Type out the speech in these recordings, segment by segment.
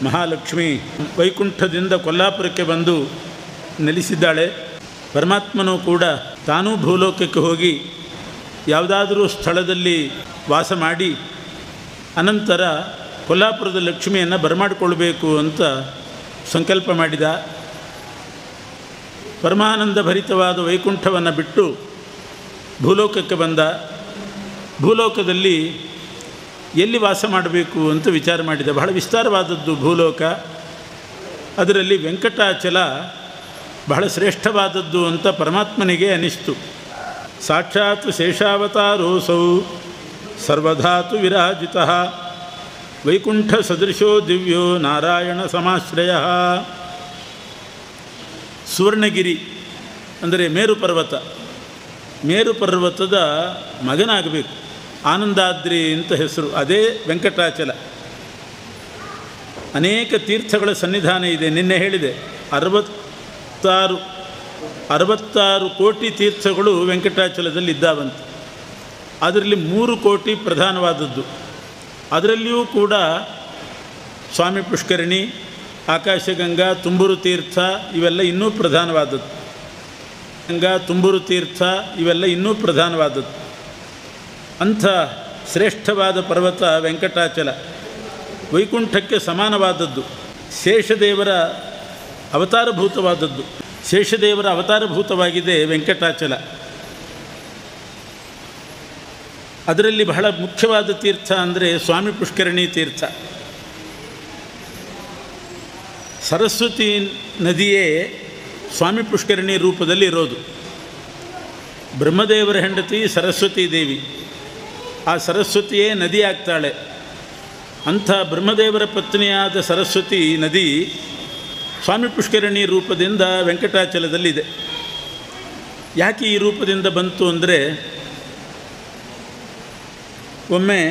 ಮಹಾಲಕ್ಷ್ಮಿ ವೈಕುಂಠದಿಂದ ಕೊಲ್ಲಾಪುರಕ್ಕೆ ಬಂದು ನೆಲೆಸಿದ್ದಾಳೆ. ಪರಮಾತ್ಮನೂ ಕೂಡ ತಾನೂ ಭೂಲೋಕಕ್ಕೆ ಹೋಗಿ ಯಾವುದಾದರೂ ಸ್ಥಳದಲ್ಲಿ ವಾಸ ಮಾಡಿ ಅನಂತರ ಕೊಲ್ಲಾಪುರದ ಲಕ್ಷ್ಮಿಯನ್ನು ಬರಮಾಡಿಕೊಳ್ಬೇಕು ಅಂತ ಸಂಕಲ್ಪ ಮಾಡಿದ. ಪರಮಾನಂದ ಭರಿತವಾದ ವೈಕುಂಠವನ್ನು ಬಿಟ್ಟು ಭೂಲೋಕಕ್ಕೆ ಬಂದ. ಭೂಲೋಕದಲ್ಲಿ ಎಲ್ಲಿ ವಾಸ ಮಾಡಬೇಕು ಅಂತ ವಿಚಾರ ಮಾಡಿದ. ಬಹಳ ವಿಸ್ತಾರವಾದದ್ದು ಭೂಲೋಕ. ಅದರಲ್ಲಿ ವೆಂಕಟಾಚಲ ಬಹಳ ಶ್ರೇಷ್ಠವಾದದ್ದು ಅಂತ ಪರಮಾತ್ಮನಿಗೆ ಅನಿಸ್ತು. ಸಾಕ್ಷಾತ್ ಶೇಷಾವತಾರೋಸೌ ಸರ್ವಧಾತು ವಿರಾಜಿತಃ ವೈಕುಂಠ ಸದೃಶೋ ದಿವ್ಯೋ ನಾರಾಯಣ ಸಮಾಶ್ರಯ. ಸುವರ್ಣಗಿರಿ ಅಂದರೆ ಮೇರು ಪರ್ವತ, ಮೇರು ಪರ್ವತದ ಮಗನಾಗಬೇಕು. ಆನಂದಾದ್ರಿ ಅಂತ ಹೆಸರು. ಅದೇ ವೆಂಕಟಾಚಲ. ಅನೇಕ ತೀರ್ಥಗಳ ಸನ್ನಿಧಾನ ಇದೆ. ನಿನ್ನೆ ಹೇಳಿದೆ 66 ಕೋಟಿ ತೀರ್ಥಗಳು ವೆಂಕಟಾಚಲದಲ್ಲಿ ಇದ್ದಾವಂತೆ. ಅದರಲ್ಲಿ 3 ಕೋಟಿ ಪ್ರಧಾನವಾದದ್ದು. ಅದರಲ್ಲಿಯೂ ಕೂಡ ಸ್ವಾಮಿ ಪುಷ್ಕರಣಿ, ಆಕಾಶಗಂಗಾ, ತುಂಬೂರು ತೀರ್ಥ ಇವೆಲ್ಲ ಇನ್ನೂ ಪ್ರಧಾನವಾದದ್ದು. ಗಂಗಾ, ತುಂಬೂರು ತೀರ್ಥ ಇವೆಲ್ಲ ಇನ್ನೂ ಪ್ರಧಾನವಾದದ್ದು. ಅಂಥ ಶ್ರೇಷ್ಠವಾದ ಪರ್ವತ ವೆಂಕಟಾಚಲ ವೈಕುಂಠಕ್ಕೆ ಸಮಾನವಾದದ್ದು. ಶೇಷದೇವರ ಅವತಾರಭೂತವಾದದ್ದು. ಶೇಷದೇವರ ಅವತಾರಭೂತವಾಗಿದೆ ವೆಂಕಟಾಚಲ. ಅದರಲ್ಲಿ ಬಹಳ ಮುಖ್ಯವಾದ ತೀರ್ಥ ಅಂದರೆ ಸ್ವಾಮಿ ಪುಷ್ಕರಣಿ ತೀರ್ಥ. ಸರಸ್ವತಿ ನದಿಯೇ ಸ್ವಾಮಿ ಪುಷ್ಕರಣಿ ರೂಪದಲ್ಲಿ ಇರೋದು. ಬ್ರಹ್ಮದೇವರ ಹೆಂಡತಿ ಸರಸ್ವತೀ ದೇವಿ. ಆ ಸರಸ್ವತಿಯೇ ನದಿ ಆಗ್ತಾಳೆ. ಅಂಥ ಬ್ರಹ್ಮದೇವರ ಪತ್ನಿಯಾದ ಸರಸ್ವತಿ ನದಿ ಸ್ವಾಮಿ ಪುಷ್ಕರಣಿ ರೂಪದಿಂದ ವೆಂಕಟಾಚಲದಲ್ಲಿದೆ. ಯಾಕೆ ಈ ರೂಪದಿಂದ ಬಂತು ಅಂದರೆ, ಒಮ್ಮೆ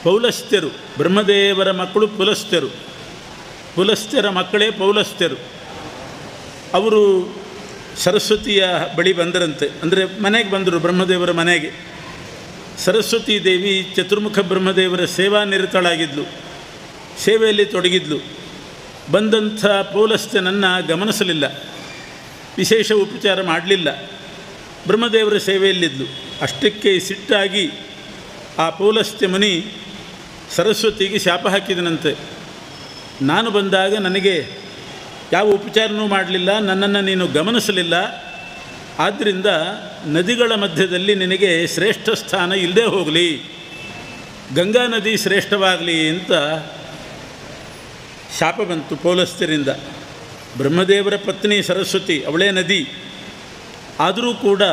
ಪೌಲಸ್ತ್ಯರು, ಬ್ರಹ್ಮದೇವರ ಮಕ್ಕಳು ಪುಲಸ್ತ್ಯರು, ಪುಲಸ್ತ್ಯರ ಮಕ್ಕಳೇ ಪೌಲಸ್ತ್ಯರು. ಅವರು ಸರಸ್ವತಿಯ ಬಳಿ ಬಂದರಂತೆ. ಅಂದರೆ ಮನೆಗೆ ಬಂದರು, ಬ್ರಹ್ಮದೇವರ ಮನೆಗೆ. ಸರಸ್ವತೀ ದೇವಿ ಚತುರ್ಮುಖ ಬ್ರಹ್ಮದೇವರ ಸೇವಾ ನಿರತಳಾಗಿದ್ಲು, ಸೇವೆಯಲ್ಲಿ ತೊಡಗಿದ್ಲು. ಬಂದಂಥ ಪೌಲಸ್ತ್ಯನನ್ನು ಗಮನಿಸಲಿಲ್ಲ, ವಿಶೇಷ ಉಪಚಾರ ಮಾಡಲಿಲ್ಲ. ಬ್ರಹ್ಮದೇವರ ಸೇವೆಯಲ್ಲಿದ್ಲು. ಅಷ್ಟಕ್ಕೆ ಸಿಟ್ಟಾಗಿ ಆ ಪೌಲಸ್ತ್ಯ ಮುನಿ ಸರಸ್ವತಿಗೆ ಶಾಪ ಹಾಕಿದನಂತೆ. ನಾನು ಬಂದಾಗ ನನಗೆ ಯಾವ ಉಪಚಾರನೂ ಮಾಡಲಿಲ್ಲ, ನನ್ನನ್ನು ನೀನು ಗಮನಿಸಲಿಲ್ಲ. ಆದ್ದರಿಂದ ನದಿಗಳ ಮಧ್ಯದಲ್ಲಿ ನಿನಗೆ ಶ್ರೇಷ್ಠ ಸ್ಥಾನ ಇಲ್ಲದೆ ಹೋಗಲಿ, ಗಂಗಾ ನದಿ ಶ್ರೇಷ್ಠವಾಗಲಿ ಅಂತ ಶಾಪ ಬಂತು ಪೌಲಸ್ತ್ಯರಿಂದ. ಬ್ರಹ್ಮದೇವರ ಪತ್ನಿ ಸರಸ್ವತಿ, ಅವಳೇ ನದಿ. ಆದರೂ ಕೂಡ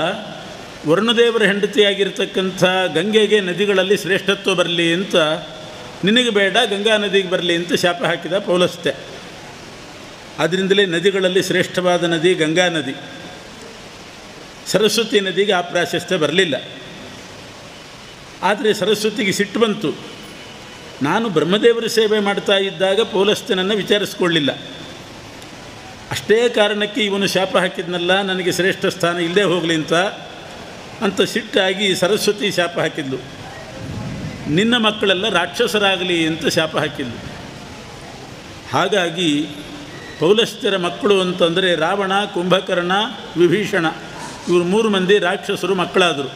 ವರುಣದೇವರ ಹೆಂಡತಿಯಾಗಿರ್ತಕ್ಕಂಥ ಗಂಗೆಗೆ ನದಿಗಳಲ್ಲಿ ಶ್ರೇಷ್ಠತ್ವ ಬರಲಿ ಅಂತ, ನಿನಗೆ ಬೇಡ ಗಂಗಾ ನದಿಗೆ ಬರಲಿ ಅಂತ ಶಾಪ ಹಾಕಿದ ಪೌಲಸ್ತ್ಯ. ಆದ್ದರಿಂದಲೇ ನದಿಗಳಲ್ಲಿ ಶ್ರೇಷ್ಠವಾದ ನದಿ ಗಂಗಾ ನದಿ. ಸರಸ್ವತಿ ನದಿಗೆ ಆ ಪ್ರಾಶಸ್ತ್ಯ ಬರಲಿಲ್ಲ. ಆದರೆ ಸರಸ್ವತಿಗೆ ಸಿಟ್ಟು ಬಂತು. ನಾನು ಬ್ರಹ್ಮದೇವರ ಸೇವೆ ಮಾಡ್ತಾ ಇದ್ದಾಗ ಪೌಲಸ್ತ್ಯನನ್ನು ವಿಚಾರಿಸ್ಕೊಳ್ಳಿಲ್ಲ, ಅಷ್ಟೇ ಕಾರಣಕ್ಕೆ ಇವನು ಶಾಪ ಹಾಕಿದ್ನಲ್ಲ, ನನಗೆ ಶ್ರೇಷ್ಠ ಸ್ಥಾನ ಇಲ್ಲದೆ ಹೋಗಲಿ ಅಂತ ಸಿಟ್ಟಾಗಿ ಸರಸ್ವತಿ ಶಾಪ ಹಾಕಿದ್ಲು. ನಿನ್ನ ಮಕ್ಕಳೆಲ್ಲ ರಾಕ್ಷಸರಾಗಲಿ ಅಂತ ಶಾಪ ಹಾಕಿದ್ಲು. ಹಾಗಾಗಿ ಪೌಲಸ್ತ್ಯರ ಮಕ್ಕಳು ಅಂತಂದರೆ ರಾವಣ, ಕುಂಭಕರ್ಣ, ವಿಭೀಷಣ, ಇವರು 3 ಮಂದಿ ರಾಕ್ಷಸರು ಮಕ್ಕಳಾದರು.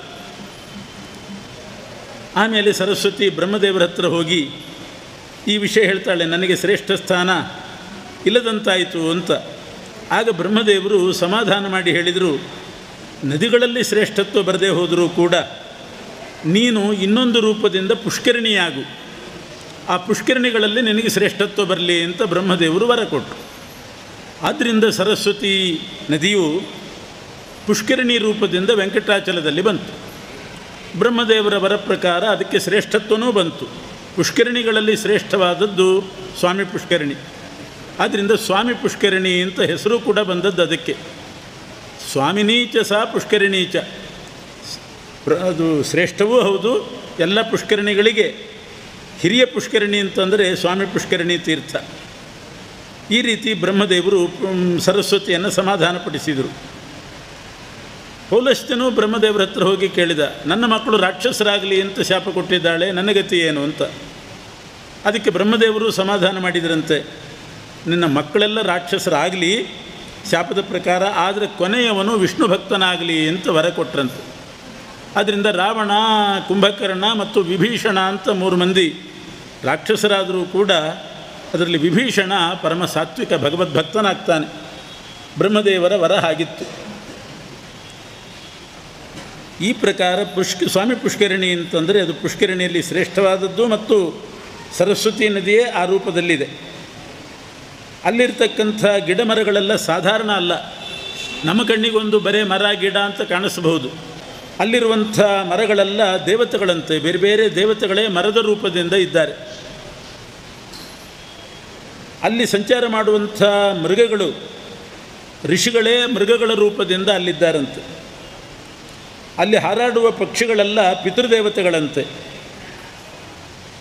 ಆಮೇಲೆ ಸರಸ್ವತಿ ಬ್ರಹ್ಮದೇವರ ಹತ್ರ ಹೋಗಿ ಈ ವಿಷಯ ಹೇಳ್ತಾಳೆ, ನನಗೆ ಶ್ರೇಷ್ಠ ಸ್ಥಾನ ಇಲ್ಲದಂತಾಯಿತು ಅಂತ. ಆಗ ಬ್ರಹ್ಮದೇವರು ಸಮಾಧಾನ ಮಾಡಿ ಹೇಳಿದರು, ನದಿಗಳಲ್ಲಿ ಶ್ರೇಷ್ಠತ್ವ ಬರದೇ ಹೋದರೂ ಕೂಡ ನೀನು ಇನ್ನೊಂದು ರೂಪದಿಂದ ಪುಷ್ಕರಣಿಯಾಗು, ಆ ಪುಷ್ಕರಣಿಗಳಲ್ಲಿ ನಿನಗೆ ಶ್ರೇಷ್ಠತ್ವ ಬರಲಿ ಅಂತ ಬ್ರಹ್ಮದೇವರು ವರ ಕೊಟ್ಟರು. ಆದ್ದರಿಂದ ಸರಸ್ವತಿ ನದಿಯು ಪುಷ್ಕರಣಿ ರೂಪದಿಂದ ವೆಂಕಟಾಚಲದಲ್ಲಿ ಬಂತು. ಬ್ರಹ್ಮದೇವರ ವರ ಪ್ರಕಾರ ಅದಕ್ಕೆ ಶ್ರೇಷ್ಠತ್ವನೂ ಬಂತು. ಪುಷ್ಕರಣಿಗಳಲ್ಲಿ ಶ್ರೇಷ್ಠವಾದದ್ದು ಸ್ವಾಮಿ ಪುಷ್ಕರಣಿ. ಆದ್ದರಿಂದ ಸ್ವಾಮಿ ಪುಷ್ಕರಣಿ ಅಂತ ಹೆಸರು ಕೂಡ ಬಂದದ್ದು ಅದಕ್ಕೆ. ಸ್ವಾಮಿನೀಚ ಸಾ ಪುಷ್ಕರಿಣೀಚ, ಅದು ಶ್ರೇಷ್ಠವೂ ಹೌದು. ಎಲ್ಲ ಪುಷ್ಕರಣಿಗಳಿಗೆ ಹಿರಿಯ ಪುಷ್ಕರಣಿ ಅಂತಂದರೆ ಸ್ವಾಮಿ ಪುಷ್ಕರಣಿ ತೀರ್ಥ. ಈ ರೀತಿ ಬ್ರಹ್ಮದೇವರು ಸರಸ್ವತಿಯನ್ನು ಸಮಾಧಾನಪಡಿಸಿದರು. ಪೌಲಸ್ತ್ಯನು ಬ್ರಹ್ಮದೇವರ ಹತ್ರ ಹೋಗಿ ಕೇಳಿದ, ನನ್ನ ಮಕ್ಕಳು ರಾಕ್ಷಸರಾಗಲಿ ಅಂತ ಶಾಪ ಕೊಟ್ಟಿದ್ದಾಳೆ, ನನ್ನ ಗತಿ ಏನು ಅಂತ. ಅದಕ್ಕೆ ಬ್ರಹ್ಮದೇವರು ಸಮಾಧಾನ ಮಾಡಿದರಂತೆ, ನಿನ್ನ ಮಕ್ಕಳೆಲ್ಲ ರಾಕ್ಷಸರಾಗಲಿ ಶಾಪದ ಪ್ರಕಾರ, ಆದರೆ ಕೊನೆಯವನು ವಿಷ್ಣು ಭಕ್ತನಾಗಲಿ ಅಂತ ವರ ಕೊಟ್ರಂತೆ. ಆದ್ದರಿಂದ ರಾವಣ, ಕುಂಭಕರ್ಣ ಮತ್ತು ವಿಭೀಷಣ ಅಂತ 3 ಮಂದಿ ರಾಕ್ಷಸರಾದರೂ ಕೂಡ ಅದರಲ್ಲಿ ವಿಭೀಷಣ ಪರಮ ಸಾತ್ವಿಕ ಭಗವದ್ಭಕ್ತನಾಗ್ತಾನೆ. ಬ್ರಹ್ಮದೇವರ ವರ ಆಗಿತ್ತು. ಈ ಪ್ರಕಾರ ಸ್ವಾಮಿ ಪುಷ್ಕರಣಿ ಅಂತಂದರೆ ಅದು ಪುಷ್ಕರಣಿಯಲ್ಲಿ ಶ್ರೇಷ್ಠವಾದದ್ದು ಮತ್ತು ಸರಸ್ವತಿ ನದಿಯೇ ಆ ರೂಪದಲ್ಲಿದೆ. ಅಲ್ಲಿರ್ತಕ್ಕಂಥ ಗಿಡ ಮರಗಳೆಲ್ಲ ಸಾಧಾರಣ ಅಲ್ಲ, ನಮ್ಮ ಕಣ್ಣಿಗೊಂದು ಬರೇ ಮರ ಗಿಡ ಅಂತ ಕಾಣಿಸಬಹುದು. ಅಲ್ಲಿರುವಂಥ ಮರಗಳೆಲ್ಲ ದೇವತೆಗಳಂತೆ, ಬೇರೆ ಬೇರೆ ದೇವತೆಗಳೇ ಮರದ ರೂಪದಿಂದ ಇದ್ದಾರೆ. ಅಲ್ಲಿ ಸಂಚಾರ ಮಾಡುವಂಥ ಮೃಗಗಳು ಋಷಿಗಳೇ ಮೃಗಗಳ ರೂಪದಿಂದ ಅಲ್ಲಿದ್ದಾರಂತೆ. ಅಲ್ಲಿ ಹಾರಾಡುವ ಪಕ್ಷಿಗಳೆಲ್ಲ ಪಿತೃದೇವತೆಗಳಂತೆ.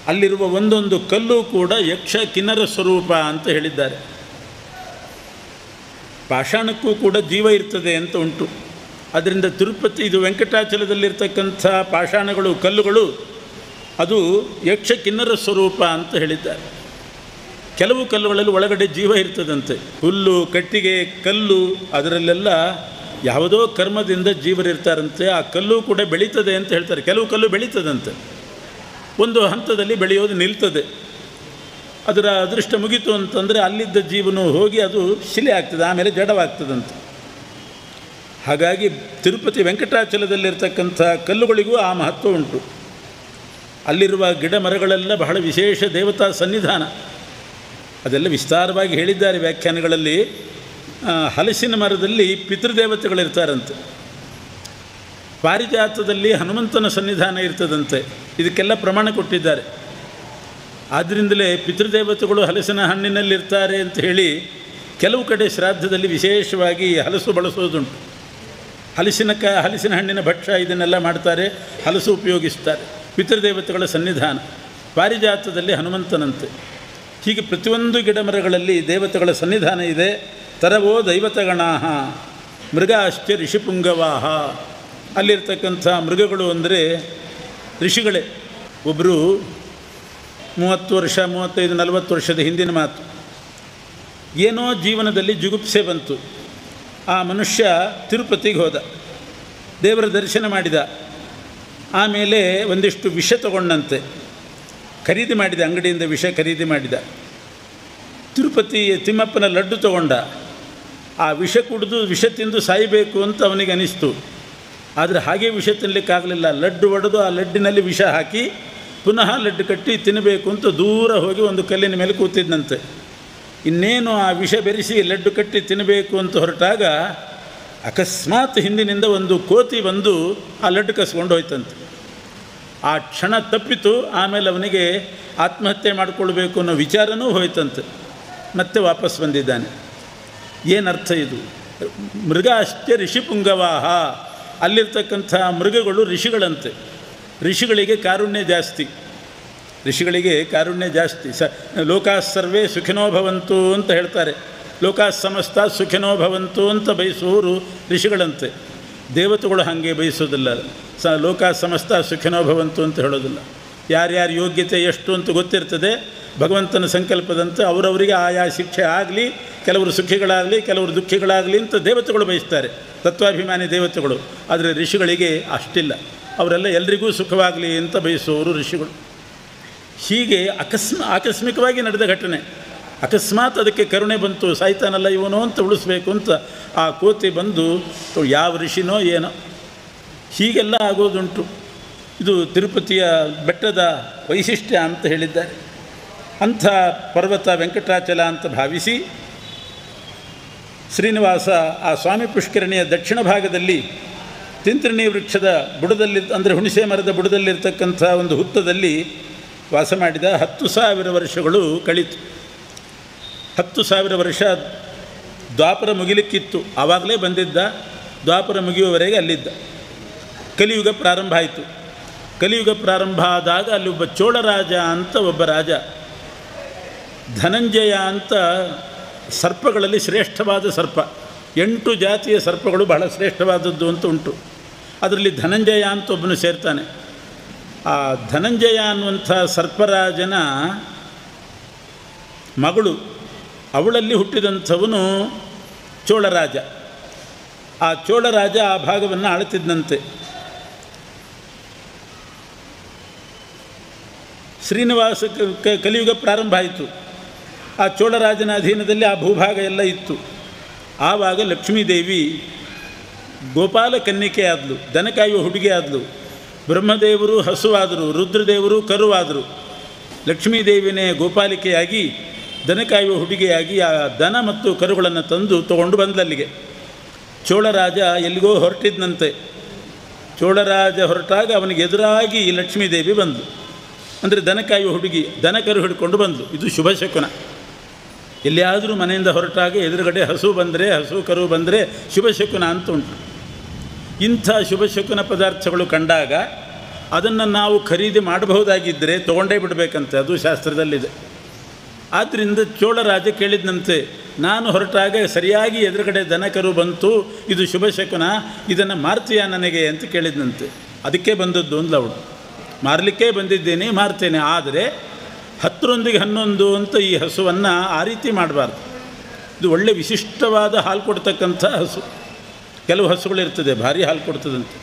ಅಲ್ಲಿರುವ ಒಂದೊಂದು ಕಲ್ಲು ಕೂಡ ಯಕ್ಷ ಕಿನ್ನರ ಸ್ವರೂಪ ಅಂತ ಹೇಳಿದ್ದಾರೆ. ಪಾಷಾಣಕ್ಕೂ ಕೂಡ ಜೀವ ಇರ್ತದೆ ಅಂತ ಉಂಟು. ಅದರಿಂದ ತಿರುಪತಿ, ಇದು ವೆಂಕಟಾಚಲದಲ್ಲಿರ್ತಕ್ಕಂಥ ಪಾಷಾಣಗಳು, ಕಲ್ಲುಗಳು, ಅದು ಯಕ್ಷ ಕಿನ್ನರ ಸ್ವರೂಪ ಅಂತ ಹೇಳಿದ್ದಾರೆ. ಕೆಲವು ಕಲ್ಲುಗಳಲ್ಲಿ ಒಳಗಡೆ ಜೀವ ಇರ್ತದಂತೆ. ಹುಲ್ಲು, ಕಟ್ಟಿಗೆ, ಕಲ್ಲು, ಅದರಲ್ಲೆಲ್ಲ ಯಾವುದೋ ಕರ್ಮದಿಂದ ಜೀವರಿರ್ತಾರಂತೆ. ಆ ಕಲ್ಲು ಕೂಡ ಬೆಳೀತದೆ ಅಂತ ಹೇಳ್ತಾರೆ. ಕೆಲವು ಕಲ್ಲು ಬೆಳೀತದಂತೆ, ಒಂದು ಹಂತದಲ್ಲಿ ಬೆಳೆಯೋದು ನಿಲ್ತದೆ. ಅದರ ಅದೃಷ್ಟ ಮುಗಿತು ಅಂತಂದರೆ ಅಲ್ಲಿದ್ದ ಜೀವನು ಹೋಗಿ ಅದು ಶಿಲೆ ಆಗ್ತದೆ, ಆಮೇಲೆ ಜಡವಾಗ್ತದಂತೆ. ಹಾಗಾಗಿ ತಿರುಪತಿ ವೆಂಕಟಾಚಲದಲ್ಲಿರ್ತಕ್ಕಂಥ ಕಲ್ಲುಗಳಿಗೂ ಆ ಮಹತ್ವ ಉಂಟು. ಅಲ್ಲಿರುವ ಗಿಡ ಮರಗಳೆಲ್ಲ ಬಹಳ ವಿಶೇಷ ದೇವತಾ ಸನ್ನಿಧಾನ. ಅದೆಲ್ಲ ವಿಸ್ತಾರವಾಗಿ ಹೇಳಿದ್ದಾರೆ ವ್ಯಾಖ್ಯಾನಗಳಲ್ಲಿ. ಹಲಸಿನ ಮರದಲ್ಲಿ ಪಿತೃದೇವತೆಗಳಿರ್ತಾರಂತೆ. ಪಾರಿಜಾತದಲ್ಲಿ ಹನುಮಂತನ ಸನ್ನಿಧಾನ ಇರ್ತದಂತೆ. ಇದಕ್ಕೆಲ್ಲ ಪ್ರಮಾಣ ಕೊಟ್ಟಿದ್ದಾರೆ. ಆದ್ದರಿಂದಲೇ ಪಿತೃದೇವತೆಗಳು ಹಲಸಿನ ಹಣ್ಣಿನಲ್ಲಿರ್ತಾರೆ ಅಂತ ಹೇಳಿ ಕೆಲವು ಕಡೆ ಶ್ರಾದ್ದದಲ್ಲಿ ವಿಶೇಷವಾಗಿ ಹಲಸು ಬಳಸೋದುಂಟು. ಹಲಸಿನ ಹಣ್ಣಿನ ಭಕ್ಷ್ಯ ಇದನ್ನೆಲ್ಲ ಮಾಡ್ತಾರೆ, ಹಲಸು ಉಪಯೋಗಿಸ್ತಾರೆ. ಪಿತೃದೇವತೆಗಳ ಸನ್ನಿಧಾನ. ಪಾರಿಜಾತದಲ್ಲಿ ಹನುಮಂತನಂತೆ. ಹೀಗೆ ಪ್ರತಿಯೊಂದು ಗಿಡ ಮರಗಳಲ್ಲಿ ದೇವತೆಗಳ ಸನ್ನಿಧಾನ ಇದೆ. ತರವೋ ದೈವತಗಣಾಹ ಮೃಗಾಶ್ಚ ಋಷಿಪುಂಗವಾಹ. ಅಲ್ಲಿರ್ತಕ್ಕಂಥ ಮೃಗಗಳು ಅಂದರೆ ಋಷಿಗಳೇ. ಒಬ್ಬರು 30 ವರ್ಷ, 35, 40 ವರ್ಷದ ಹಿಂದಿನ ಮಾತು. ಏನೋ ಜೀವನದಲ್ಲಿ ಜುಗುಪ್ಸೆ ಬಂತು. ಆ ಮನುಷ್ಯ ತಿರುಪತಿಗೆ ಹೋದ, ದೇವರ ದರ್ಶನ ಮಾಡಿದ. ಆಮೇಲೆ ಒಂದಿಷ್ಟು ವಿಷ ತಗೊಂಡಂತೆ, ಖರೀದಿ ಮಾಡಿದ, ಅಂಗಡಿಯಿಂದ ವಿಷ ಖರೀದಿ ಮಾಡಿದ. ತಿರುಪತಿ ತಿಮ್ಮಪ್ಪನ ಲಡ್ಡು ತಗೊಂಡ. ಆ ವಿಷ ಕುಡಿದು ವಿಷ ತಿಂದು ಸಾಯಬೇಕು ಅಂತ ಅವನಿಗೆ ಅನಿಸ್ತು. ಆದರೆ ಹಾಗೆ ವಿಷ ತಿನ್ನಲಿಕ್ಕಾಗಲಿಲ್ಲ. ಲಡ್ಡು ಒಡೆದು ಆ ಲಡ್ಡಿನಲ್ಲಿ ವಿಷ ಹಾಕಿ ಪುನಃ ಲಡ್ಡು ಕಟ್ಟಿ ತಿನ್ನಬೇಕು ಅಂತ ದೂರ ಹೋಗಿ ಒಂದು ಕಲ್ಲಿನ ಮೇಲೆ ಕೂತಿದ್ದಂತೆ. ಇನ್ನೇನು ಆ ವಿಷ ಬೆರೆಸಿ ಲಡ್ಡು ಕಟ್ಟಿ ತಿನ್ನಬೇಕು ಅಂತ ಹೊರಟಾಗ ಅಕಸ್ಮಾತ್ ಹಿಂದಿನಿಂದ ಒಂದು ಕೋತಿ ಬಂದು ಆ ಲಡ್ಡು ಕಸ್ಕೊಂಡು ಹೋಯ್ತಂತೆ. ಆ ಕ್ಷಣ ತಪ್ಪಿತು. ಆಮೇಲೆ ಅವನಿಗೆ ಆತ್ಮಹತ್ಯೆ ಮಾಡಿಕೊಳ್ಬೇಕು ಅನ್ನೋ ವಿಚಾರನೂ ಹೋಯ್ತಂತೆ. ಮತ್ತೆ ವಾಪಸ್ ಬಂದಿದ್ದಾನೆ. ಏನರ್ಥ ಇದು? ಮೃಗಾಶ್ಚ ಋಷಿಪುಂಗವಾಹ. ಅಲ್ಲಿರ್ತಕ್ಕಂಥ ಮೃಗಗಳು ಋಷಿಗಳಂತೆ. ಋಷಿಗಳಿಗೆ ಕಾರುಣ್ಯ ಜಾಸ್ತಿ. ಲೋಕಾಃ ಸರ್ವೇ ಸುಖಿನೋ ಭವಂತು ಅಂತ ಹೇಳ್ತಾರೆ. ಲೋಕಾಃ ಸಮಸ್ತ ಸುಖಿನೋ ಭವಂತು ಅಂತ ಬಯಸುವವರು ಋಷಿಗಳಂತೆ. ದೇವತೆಗಳು ಹಾಗೆ ಬಯಸೋದಿಲ್ಲ. ಲೋಕಾಃ ಸಮಸ್ತ ಸುಖಿನೋ ಭವಂತು ಅಂತ ಹೇಳೋದಿಲ್ಲ. ಯಾರ್ಯಾರ ಯೋಗ್ಯತೆ ಎಷ್ಟು ಅಂತ ಗೊತ್ತಿರ್ತದೆ. ಭಗವಂತನ ಸಂಕಲ್ಪದಂತೆ ಅವರವರಿಗೆ ಆಯಾ ಶಿಕ್ಷೆ ಆಗಲಿ, ಕೆಲವರು ಸುಖಿಗಳಾಗಲಿ, ಕೆಲವರು ದುಃಖಿಗಳಾಗಲಿ ಅಂತ ದೇವತೆಗಳು ಬಯಸ್ತಾರೆ, ತತ್ವಾಭಿಮಾನಿ ದೇವತೆಗಳು. ಆದರೆ ಋಷಿಗಳಿಗೆ ಅಷ್ಟಿಲ್ಲ. ಅವರೆಲ್ಲ ಎಲ್ರಿಗೂ ಸುಖವಾಗಲಿ ಅಂತ ಬಯಸುವವರು ಋಷಿಗಳು. ಹೀಗೆ ಆಕಸ್ಮಿಕವಾಗಿ ನಡೆದ ಘಟನೆ. ಅಕಸ್ಮಾತ್ ಅದಕ್ಕೆ ಕರುಣೆ ಬಂತು. ಸಾಯ್ತಾನಲ್ಲ ಇವನು ಅಂತ ಉಳಿಸ್ಬೇಕು ಅಂತ ಆ ಕೋತಿ ಬಂದು ಯಾವ ಋಷಿನೋ ಏನೋ. ಹೀಗೆಲ್ಲ ಆಗೋದುಂಟು. ಇದು ತಿರುಪತಿಯ ಬೆಟ್ಟದ ವೈಶಿಷ್ಟ್ಯ ಅಂತ ಹೇಳಿದ್ದಾರೆ. ಅಂಥ ಪರ್ವತ ವೆಂಕಟಾಚಲ ಅಂತ ಭಾವಿಸಿ ಶ್ರೀನಿವಾಸ ಆ ಸ್ವಾಮಿ ಪುಷ್ಕರಣಿಯ ದಕ್ಷಿಣ ಭಾಗದಲ್ಲಿ ತಿಂತ್ರಿಣಿ ವೃಕ್ಷದ ಬುಡದಲ್ಲಿ, ಅಂದರೆ ಹುಣಸೆ ಮರದ ಬುಡದಲ್ಲಿರ್ತಕ್ಕಂಥ ಒಂದು ಹುತ್ತದಲ್ಲಿ ವಾಸ ಮಾಡಿದ. 10,000 ವರ್ಷಗಳು ಕಳೀತು. 10,000 ವರ್ಷ ದ್ವಾಪರ ಮುಗಿಲಿಕ್ಕಿತ್ತು. ಆವಾಗಲೇ ಬಂದಿದ್ದ. ದ್ವಾಪರ ಮುಗಿಯುವವರೆಗೆ ಅಲ್ಲಿದ್ದ. ಕಲಿಯುಗ ಪ್ರಾರಂಭ ಆಯಿತು. ಕಲಿಯುಗ ಪ್ರಾರಂಭ ಆದಾಗ ಅಲ್ಲಿ ಒಬ್ಬ ಚೋಳರಾಜ ಅಂತ ಒಬ್ಬ ರಾಜ, ಧನಂಜಯ ಅಂತ, ಸರ್ಪಗಳಲ್ಲಿ ಶ್ರೇಷ್ಠವಾದ ಸರ್ಪ. 8 ಜಾತಿಯ ಸರ್ಪಗಳು ಬಹಳ ಶ್ರೇಷ್ಠವಾದದ್ದು ಅಂತ ಉಂಟು. ಅದರಲ್ಲಿ ಧನಂಜಯ ಅಂತ ಒಬ್ಬನು ಸೇರ್ತಾನೆ. ಆ ಧನಂಜಯ ಅನ್ನುವಂಥ ಸರ್ಪರಾಜನ ಮಗಳು, ಅವಳಲ್ಲಿ ಹುಟ್ಟಿದಂಥವನು ಚೋಳರಾಜ. ಆ ಚೋಳರಾಜ ಆ ಭಾಗವನ್ನು ಆಳುತ್ತಿದ್ದಂತೆ. ಶ್ರೀನಿವಾಸ ಕಲಿಯುಗ ಪ್ರಾರಂಭ ಆಯಿತು. ಆ ಚೋಳರಾಜನ ಅಧೀನದಲ್ಲಿ ಆ ಭೂಭಾಗ ಎಲ್ಲ ಇತ್ತು. ಆವಾಗ ಲಕ್ಷ್ಮೀದೇವಿ ಗೋಪಾಲ ಕನ್ನಿಕೆ ಆದಳು, ದನ ಕಾಯುವ ಹುಡುಗಿ ಆದಳು. ಬ್ರಹ್ಮದೇವರು ಹಸುವಾದರು, ರುದ್ರದೇವರು ಕರುವಾದರು. ಲಕ್ಷ್ಮೀದೇವಿನೇ ಗೋಪಾಲಿಕೆಯಾಗಿ ದನ ಕಾಯುವ ಹುಡುಗಿಯಾಗಿ ಆ ದನ ಮತ್ತು ಕರುಗಳನ್ನು ತಂದು ತಗೊಂಡು ಬಂದಲ್ಲಿಗೆ. ಚೋಳರಾಜ ಎಲ್ಲಿಗೋ ಹೊರಟಿದ್ದಂತೆ. ಚೋಳರಾಜ ಹೊರಟಾಗ ಅವನಿಗೆ ಎದುರಾಗಿ ಲಕ್ಷ್ಮೀದೇವಿ ಬಂದಳು. ಅಂದರೆ ದನ ಕಾಯುವ ಹುಡುಗಿ ದನ ಕರು ಹಿಡ್ಕೊಂಡು ಬಂದಳು. ಇದು ಶುಭ ಶಕುನ. ಎಲ್ಲಿಯಾದರೂ ಮನೆಯಿಂದ ಹೊರಟಾಗ ಎದುರುಗಡೆ ಹಸು ಬಂದರೆ, ಹಸು ಕರು ಬಂದರೆ ಶುಭ ಶಕುನ ಅಂತ ಉಂಟು. ಇಂಥ ಶುಭ ಶಕುನ ಪದಾರ್ಥಗಳು ಕಂಡಾಗ ಅದನ್ನು ನಾವು ಖರೀದಿ ಮಾಡಬಹುದಾಗಿದ್ದರೆ ತೊಗೊಂಡೇ ಬಿಡಬೇಕಂತೆ, ಅದು ಶಾಸ್ತ್ರದಲ್ಲಿದೆ. ಆದ್ದರಿಂದ ಚೋಳರಾಜ ಕೇಳಿದಂತೆ, ನಾನು ಹೊರಟಾಗ ಸರಿಯಾಗಿ ಎದುರುಗಡೆ ದನ ಕರು ಬಂತು, ಇದು ಶುಭ ಶಕುನ, ಇದನ್ನು ಮಾರ್ತೀಯಾ ನನಗೆ ಅಂತ ಕೇಳಿದಂತೆ. ಅದಕ್ಕೆ ಬಂದದ್ದು ಅಂದ್ಲು ಅವಳು. ಮಾರಲಿಕ್ಕೆ ಬಂದಿದ್ದೇನೆ, ಮಾರ್ತೇನೆ, ಆದರೆ 10ರೊಂದಿಗೆ 11 ಅಂತ ಈ ಹಸುವನ್ನು ಆ ರೀತಿ ಮಾಡಬಾರ್ದು. ಇದು ಒಳ್ಳೆ ವಿಶಿಷ್ಟವಾದ ಹಾಲು ಕೊಡ್ತಕ್ಕಂಥ ಹಸು. ಕೆಲವು ಹಸುಗಳಿರ್ತದೆ ಭಾರಿ ಹಾಲು ಕೊಡ್ತದಂತೆ.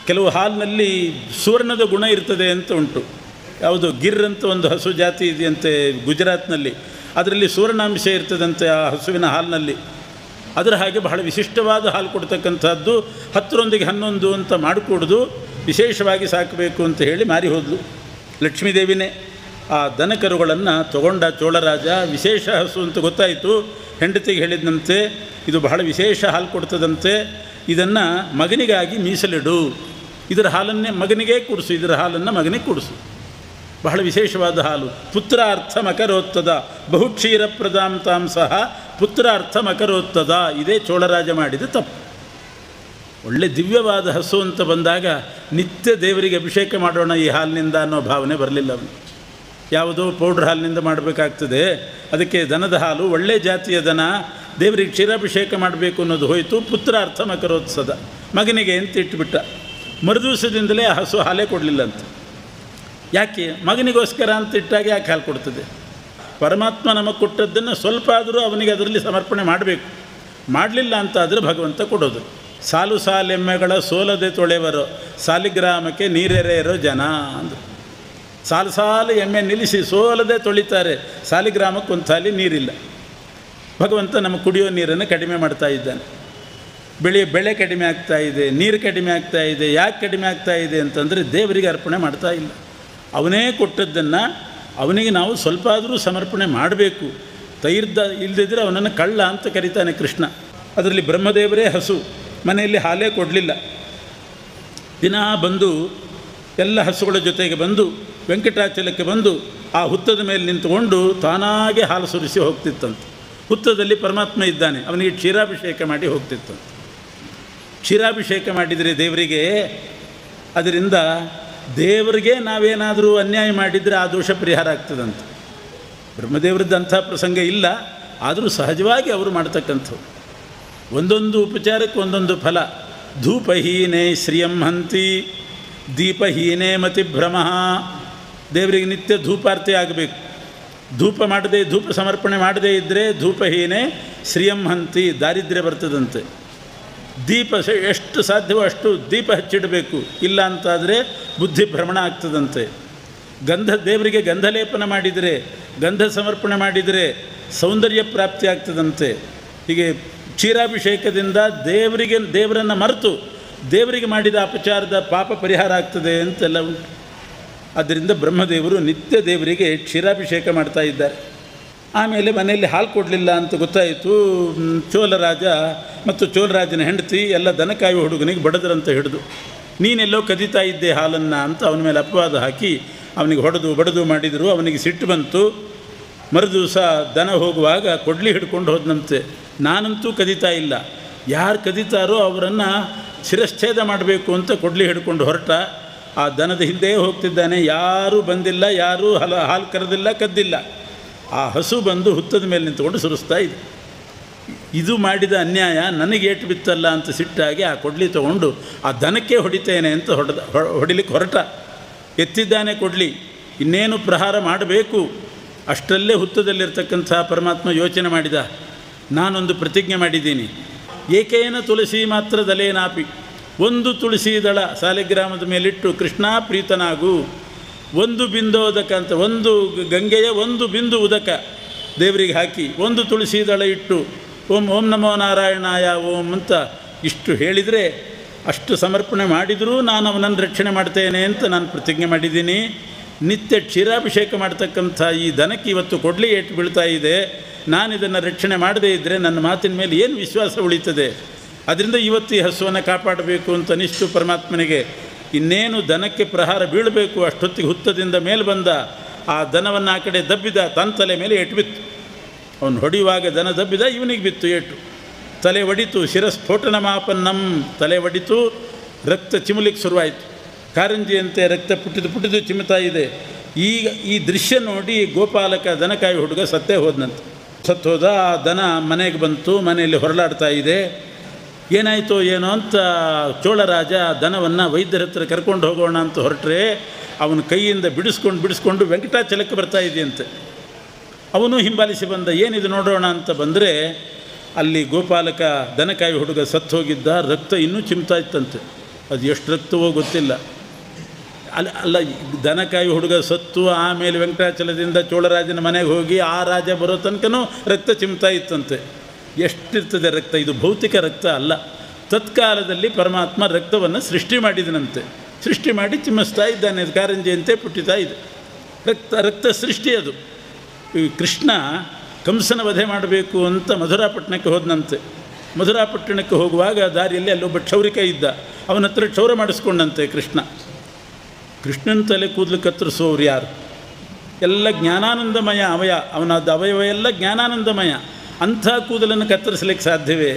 ಕೆಲವು ಹಾಲಿನಲ್ಲಿ ಸುವರ್ಣದ ಗುಣ ಇರ್ತದೆ ಅಂತ ಉಂಟು. ಯಾವುದು ಗಿರ್ ಅಂತ ಒಂದು ಹಸು ಜಾತಿ ಇದೆಯಂತೆ ಗುಜರಾತ್ನಲ್ಲಿ, ಅದರಲ್ಲಿ ಸುವರ್ಣಾಂಶ ಇರ್ತದಂತೆ ಆ ಹಸುವಿನ ಹಾಲಿನಲ್ಲಿ. ಅದರ ಹಾಗೆ ಬಹಳ ವಿಶಿಷ್ಟವಾದ ಹಾಲು ಕೊಡ್ತಕ್ಕಂಥದ್ದು. 10ರೊಂದಿಗೆ 11 ಅಂತ ಮಾಡಿಕೊಡ್ದು ವಿಶೇಷವಾಗಿ ಸಾಕಬೇಕು ಅಂತ ಹೇಳಿ ಮಾರಿ ಹೋದ್ಲು ಲಕ್ಷ್ಮೀದೇವಿನೇ. ಆ ದನ ಕರುಗಳನ್ನು ತಗೊಂಡ ಚೋಳರಾಜ. ವಿಶೇಷ ಹಸು ಅಂತ ಗೊತ್ತಾಯಿತು. ಹೆಂಡತಿಗೆ ಹೇಳಿದಂತೆ, ಇದು ಬಹಳ ವಿಶೇಷ ಹಾಲು ಕೊಡ್ತದಂತೆ, ಇದನ್ನು ಮಗನಿಗಾಗಿ ಮೀಸಲಿಡು, ಇದರ ಹಾಲನ್ನೇ ಮಗನಿಗೆ ಕೊಡಿಸು, ಇದರ ಹಾಲನ್ನು ಮಗನಿಗೆ ಕೊಡಿಸು. ಬಹಳ ವಿಶೇಷವಾದ ಹಾಲು. ಪುತ್ರಾರ್ಥ ಮಕರೋತ್ತದ ಬಹುಕ್ಷೀರ ಪ್ರದಾಂ ತಾಂ ಸಹ ಪುತ್ರಾರ್ಥ ಮಕರೋತ್ತದ. ಇದೇ ಚೋಳರಾಜ ಮಾಡಿದ ತಪ್ಪು. ಒಳ್ಳೆ ದಿವ್ಯವಾದ ಹಸು ಅಂತ ಬಂದಾಗ ನಿತ್ಯ ದೇವರಿಗೆ ಅಭಿಷೇಕ ಮಾಡೋಣ ಈ ಹಾಲಿನಿಂದ ಅನ್ನೋ ಭಾವನೆ ಬರಲಿಲ್ಲ ಅವನು. ಯಾವುದೋ ಪೌಡ್ರ್ ಹಾಲಿನಿಂದ ಮಾಡಬೇಕಾಗ್ತದೆ, ಅದಕ್ಕೆ ದನದ ಹಾಲು, ಒಳ್ಳೆ ಜಾತಿಯ ದನ, ದೇವರಿಗೆ ಕ್ಷೀರಾಭಿಷೇಕ ಮಾಡಬೇಕು ಅನ್ನೋದು ಹೋಯಿತು. ಪುತ್ರಾರ್ಥ ಮಕರೋತ್ಸದ, ಮಗನಿಗೆ ಅಂತ ಇಟ್ಟುಬಿಟ್ಟ. ಮರುದಿವಸದಿಂದಲೇ ಆ ಹಸು ಹಾಲೇ ಕೊಡಲಿಲ್ಲ ಅಂತ. ಯಾಕೆ? ಮಗನಿಗೋಸ್ಕರ ಅಂತ ಇಟ್ಟಾಗ ಯಾಕೆ ಹಾಲು ಕೊಡ್ತದೆ? ಪರಮಾತ್ಮ ನಮಗೆ ಕೊಟ್ಟದ್ದನ್ನು ಸ್ವಲ್ಪ ಆದರೂ ಅವನಿಗೆ ಅದರಲ್ಲಿ ಸಮರ್ಪಣೆ ಮಾಡಬೇಕು. ಮಾಡಲಿಲ್ಲ ಅಂತ ಆದರೆ ಭಗವಂತ ಕೊಡೋದು. ಸಾಲು ಸಾಲೆಮ್ಮೆಗಳ ಸೋಲದೆ ತೊಳೆವರು, ಸಾಲಿಗ್ರಾಮಕ್ಕೆ ನೀರೆರೆಯರೋ ಜನ ಅಂದರು. ಸಾಲು ಸಾಲು ಎಮ್ಮೆ ನಿಲ್ಲಿಸಿ ಸೋಲದೆ ತೊಳಿತಾರೆ, ಸಾಲಿಗ್ರಾಮಕ್ಕೆ ಒಂದು ಸಾಲಿ ನೀರಿಲ್ಲ. ಭಗವಂತ ನಮ್ಮ ಕುಡಿಯೋ ನೀರನ್ನು ಕಡಿಮೆ ಮಾಡ್ತಾ ಇದ್ದಾನೆ. ಬೆಳೆ ಕಡಿಮೆ ಆಗ್ತಾ ಇದೆ, ನೀರು ಕಡಿಮೆ ಆಗ್ತಾ ಇದೆ. ಯಾಕೆ ಕಡಿಮೆ ಆಗ್ತಾ ಇದೆ ಅಂತಂದರೆ ದೇವರಿಗೆ ಅರ್ಪಣೆ ಮಾಡ್ತಾ ಇಲ್ಲ. ಅವನೇ ಕೊಟ್ಟದ್ದನ್ನು ಅವನಿಗೆ ನಾವು ಸ್ವಲ್ಪ ಆದರೂ ಸಮರ್ಪಣೆ ಮಾಡಬೇಕು. ಇಲ್ಲದಿದ್ದರೆ ಅವನನ್ನು ಕಳ್ಳ ಅಂತ ಕರೀತಾನೆ ಕೃಷ್ಣ. ಅದರಲ್ಲಿ ಬ್ರಹ್ಮದೇವರೇ ಹಸು, ಮನೆಯಲ್ಲಿ ಹಾಲೇ ಕೊಡಲಿಲ್ಲ. ದಿನ ಬಂದು ಎಲ್ಲ ಹಸುಗಳ ಜೊತೆಗೆ ಬಂದು ವೆಂಕಟಾಚಲಕ್ಕೆ ಬಂದು ಆ ಹುತ್ತದ ಮೇಲೆ ನಿಂತುಕೊಂಡು ತಾನಾಗೆ ಹಾಲು ಸುರಿಸಿ ಹೋಗ್ತಿತ್ತಂತೆ. ಹುತ್ತದಲ್ಲಿ ಪರಮಾತ್ಮ ಇದ್ದಾನೆ, ಅವನಿಗೆ ಕ್ಷೀರಾಭಿಷೇಕ ಮಾಡಿ ಹೋಗ್ತಿತ್ತಂತೆ. ಕ್ಷೀರಾಭಿಷೇಕ ಮಾಡಿದರೆ ದೇವರಿಗೆ, ಅದರಿಂದ ದೇವರಿಗೆ ನಾವೇನಾದರೂ ಅನ್ಯಾಯ ಮಾಡಿದರೆ ಆ ದೋಷ ಪರಿಹಾರ ಆಗ್ತದಂತೆ. ಬ್ರಹ್ಮದೇವರದ್ದು ಅಂಥ ಪ್ರಸಂಗ ಇಲ್ಲ, ಆದರೂ ಸಹಜವಾಗಿ ಅವರು ಮಾಡ್ತಕ್ಕಂಥವು. ಒಂದೊಂದು ಉಪಚಾರಕ್ಕೆ ಒಂದೊಂದು ಫಲ. ಧೂಪಹೀನೇ ಶ್ರಿಯಂ ಹಂತಿ ದೀಪಹೀನೇ ಮತಿಭ್ರಮ. ದೇವರಿಗೆ ನಿತ್ಯ ಧೂಪಾರ್ತಿ ಆಗಬೇಕು. ಧೂಪ ಸಮರ್ಪಣೆ ಮಾಡದೇ ಇದ್ದರೆ ಧೂಪಹೀನೇ ಶ್ರಿಯಂ ಹಂತಿ, ದಾರಿದ್ರ್ಯ ಬರ್ತದಂತೆ. ದೀಪ ಎಷ್ಟು ಸಾಧ್ಯವೋ ಅಷ್ಟು ದೀಪ ಹಚ್ಚಿಡಬೇಕು, ಇಲ್ಲ ಅಂತಾದರೆ ಬುದ್ಧಿ ಭ್ರಮಣ ಆಗ್ತದಂತೆ. ದೇವರಿಗೆ ಗಂಧಲೇಪನ ಮಾಡಿದರೆ, ಗಂಧ ಸಮರ್ಪಣೆ ಮಾಡಿದರೆ ಸೌಂದರ್ಯ ಪ್ರಾಪ್ತಿ ಆಗ್ತದಂತೆ. ಹೀಗೆ ಕ್ಷೀರಾಭಿಷೇಕದಿಂದ ದೇವರನ್ನು ಮರೆತು ದೇವರಿಗೆ ಮಾಡಿದ ಅಪಚಾರದ ಪಾಪ ಪರಿಹಾರ ಆಗ್ತದೆ ಅಂತೆಲ್ಲ ಉಂಟು. ಆದ್ದರಿಂದ ಬ್ರಹ್ಮದೇವರು ನಿತ್ಯ ದೇವರಿಗೆ ಕ್ಷೀರಾಭಿಷೇಕ ಮಾಡ್ತಾ ಇದ್ದಾರೆ. ಆಮೇಲೆ ಮನೆಯಲ್ಲಿ ಹಾಲು ಕೊಡಲಿಲ್ಲ ಅಂತ ಗೊತ್ತಾಯಿತು. ಚೋಳರಾಜ ಮತ್ತು ಚೋಳರಾಜನ ಹೆಂಡತಿ ಎಲ್ಲ ದನ ಕಾಯುವ ಹುಡುಗನಿಗೆ ಬಡದ್ರಂತ ಹಿಡಿದು, ನೀನೆಲ್ಲೋ ಕದೀತಾ ಇದ್ದೆ ಹಾಲನ್ನು ಅಂತ ಅವನ ಮೇಲೆ ಅಪವಾದ ಹಾಕಿ ಅವನಿಗೆ ಬಡದು ಮಾಡಿದರು. ಅವನಿಗೆ ಸಿಟ್ಟು ಬಂತು. ಮರುದಿವಸ ದನ ಹೋಗುವಾಗ ಕೊಡ್ಲಿ ಹಿಡ್ಕೊಂಡು ಹೋದನಂತೆ. ನಾನಂತೂ ಕದೀತಾ ಇಲ್ಲ, ಯಾರು ಕದೀತಾರೋ ಅವರನ್ನು ಶಿರಚ್ಛೇದ ಮಾಡಬೇಕು ಅಂತ ಕೊಡ್ಲಿ ಹಿಡ್ಕೊಂಡು ಹೊರಟ. ಆ ದನದ ಹಿಂದೆ ಹೋಗ್ತಿದ್ದಾನೆ. ಯಾರೂ ಬಂದಿಲ್ಲ, ಯಾರೂ ಹಾಲು ಕರೆದಿಲ್ಲ, ಕದ್ದಿಲ್ಲ. ಆ ಹಸು ಬಂದು ಹುತ್ತದ ಮೇಲೆ ನಿಂತುಕೊಂಡು ಸುರಿಸ್ತಾ ಇದೆ. ಇದು ಮಾಡಿದ ಅನ್ಯಾಯ ನನಗೆ ಏಟು ಬಿತ್ತಲ್ಲ ಅಂತ ಸಿಟ್ಟಾಗಿ ಆ ಕೊಡ್ಲಿ ತೊಗೊಂಡು ಆ ದನಕ್ಕೆ ಹೊಡಿತೇನೆ ಅಂತ ಹೊಡಿಲಿಕ್ಕೆ ಹೊರಟ. ಎತ್ತಿದ್ದಾನೆ ಕೊಡ್ಲಿ, ಇನ್ನೇನು ಪ್ರಹಾರ ಮಾಡಬೇಕು. ಅಷ್ಟರಲ್ಲೇ ಹುತ್ತದಲ್ಲಿರ್ತಕ್ಕಂಥ ಪರಮಾತ್ಮ ಯೋಚನೆ ಮಾಡಿದ, ನಾನೊಂದು ಪ್ರತಿಜ್ಞೆ ಮಾಡಿದ್ದೀನಿ. ಏಕೇನ ತುಳಸಿ ಮಾತ್ರ ದಲೇನಾಪಿ, ಒಂದು ತುಳಸಿ ದಳ ಸಾಲಿಗ್ರಾಮದ ಮೇಲಿಟ್ಟು ಕೃಷ್ಣ ಪ್ರೀತನಾಗು. ಒಂದು ಬಿಂದೋದಕ ಅಂತ, ಒಂದು ಗಂಗೆಯ ಒಂದು ಬಿಂದು ಉದಕ ದೇವರಿಗೆ ಹಾಕಿ ಒಂದು ತುಳಸಿ ದಳ ಇಟ್ಟು ಓಂ ಓಂ ನಮೋ ನಾರಾಯಣಾಯ ಓಂ ಅಂತ ಇಷ್ಟು ಹೇಳಿದರೆ, ಅಷ್ಟು ಸಮರ್ಪಣೆ ಮಾಡಿದರೂ ನಾನು ಅವನನ್ನು ರಕ್ಷಣೆ ಮಾಡ್ತೇನೆ ಅಂತ ನಾನು ಪ್ರತಿಜ್ಞೆ ಮಾಡಿದ್ದೀನಿ. ನಿತ್ಯ ಕ್ಷೀರಾಭಿಷೇಕ ಮಾಡ್ತಕ್ಕಂಥ ಈ ದನಕ್ಕೆ ಇವತ್ತು ಕೊಡಲಿ ಏಟು ಬೀಳ್ತಾ ಇದೆ. ನಾನು ಇದನ್ನು ರಕ್ಷಣೆ ಮಾಡದೇ ಇದ್ದರೆ ನನ್ನ ಮಾತಿನ ಮೇಲೆ ಏನು ವಿಶ್ವಾಸ ಉಳೀತದೆ? ಅದರಿಂದ ಇವತ್ತು ಈ ಹಸುವನ್ನು ಕಾಪಾಡಬೇಕು ಅಂತ ಅನಿಸ್ತು ಪರಮಾತ್ಮನಿಗೆ. ಇನ್ನೇನು ದನಕ್ಕೆ ಪ್ರಹಾರ ಬೀಳಬೇಕು, ಅಷ್ಟೊತ್ತಿಗೆ ಹುತ್ತದಿಂದ ಮೇಲೆ ಬಂದ. ಆ ದನವನ್ನು ಆ ಕಡೆ ದಬ್ಬಿದ, ತನ್ನ ತಲೆ ಮೇಲೆ ಏಟು ಬಿತ್ತು. ಅವನು ಹೊಡೆಯುವಾಗ ದನ ದಬ್ಬಿದ, ಇವನಿಗೆ ಬಿತ್ತು ಏಟು. ತಲೆ ಒಡಿತು, ಶಿರಸ್ಫೋಟನ ಮಾಪನ್ನಂ, ತಲೆ ಒಡಿತು, ರಕ್ತ ಚಿಮುಲಿಕ್ಕೆ ಶುರುವಾಯಿತು. ಕಾರಂಜಿಯಂತೆ ರಕ್ತ ಪುಟ್ಟಿದು ಚಿಮ್ತಾ ಇದೆ. ಈಗ ಈ ದೃಶ್ಯ ನೋಡಿ ಗೋಪಾಲಕ ದನಕಾಯಿ ಹುಡುಗ ಸತ್ತೇ ಹೋದನಂತೆ. ಸತ್ತೋದ. ಆ ದನ ಮನೆಗೆ ಬಂತು, ಮನೆಯಲ್ಲಿ ಹೊರಲಾಡ್ತಾ ಇದೆ. ಏನಾಯಿತೋ ಏನೋ ಅಂತ ಚೋಳರಾಜ ದನವನ್ನು ವೈದ್ಯರ ಹತ್ರ ಕರ್ಕೊಂಡು ಹೋಗೋಣ ಅಂತ ಹೊರಟ್ರೆ ಅವನ ಕೈಯಿಂದ ಬಿಡಿಸ್ಕೊಂಡು ವೆಂಕಟಾಚಲಕ್ಕೆ ಬರ್ತಾ ಇದೆಯಂತೆ. ಅವನು ಹಿಂಬಾಲಿಸಿ ಬಂದ. ಏನಿದು ನೋಡೋಣ ಅಂತ ಬಂದರೆ ಅಲ್ಲಿ ಗೋಪಾಲಕ ದನಕಾಯಿ ಹುಡುಗ ಸತ್ತು ಹೋಗಿದ್ದ. ರಕ್ತ ಇನ್ನೂ ಚಿಮ್ತಾ ಇತ್ತಂತೆ. ಅದು ಎಷ್ಟು ರಕ್ತವೋ ಗೊತ್ತಿಲ್ಲ. ಅಲ್ಲ ದನಕಾಯಿ ಹುಡುಗ ಸತ್ತು ಆಮೇಲೆ ವೆಂಕಟಾಚಲದಿಂದ ಚೋಳರಾಜನ ಮನೆಗೆ ಹೋಗಿ ಆ ರಾಜ ಬರೋ ತನಕನೂ ರಕ್ತ ಚಿಮ್ತಾ ಇತ್ತಂತೆ. ಎಷ್ಟಿರ್ತದೆ ರಕ್ತ? ಇದು ಭೌತಿಕ ರಕ್ತ ಅಲ್ಲ. ತತ್ಕಾಲದಲ್ಲಿ ಪರಮಾತ್ಮ ರಕ್ತವನ್ನು ಸೃಷ್ಟಿ ಮಾಡಿದನಂತೆ. ಸೃಷ್ಟಿ ಮಾಡಿ ಚಿಮ್ಮಿಸ್ತಾ ಇದ್ದಾನೆ. ಅದು ಕಾರಂಜಿಯಂತೆ ಪುಟ್ಟಿತಾ ಇದೆ. ರಕ್ತ ಸೃಷ್ಟಿ ಅದು. ಈ ಕೃಷ್ಣ ಕಂಸನ ವಧೆ ಮಾಡಬೇಕು ಅಂತ ಮಧುರಾಪಟ್ಟಣಕ್ಕೆ ಹೋದನಂತೆ. ಮಧುರಾಪಟ್ಟಣಕ್ಕೆ ಹೋಗುವಾಗ ದಾರಿಯಲ್ಲಿ ಅಲ್ಲೊಬ್ಬ ಕ್ಷೌರಿಕ ಇದ್ದ. ಅವನ ಹತ್ರ ಕ್ಷೌರ ಮಾಡಿಸ್ಕೊಂಡಂತೆ ಕೃಷ್ಣನ ತಲೆ ಕೂದಲು ಕತ್ತರಿಸೋರು ಯಾರು? ಎಲ್ಲ ಜ್ಞಾನಾನಂದಮಯ ಅವನದ್ದು ಅವಯವ ಎಲ್ಲ ಜ್ಞಾನಾನಂದಮಯ. ಅಂಥ ಕೂದಲನ್ನು ಕತ್ತರಿಸಲಿಕ್ಕೆ ಸಾಧ್ಯವೇ?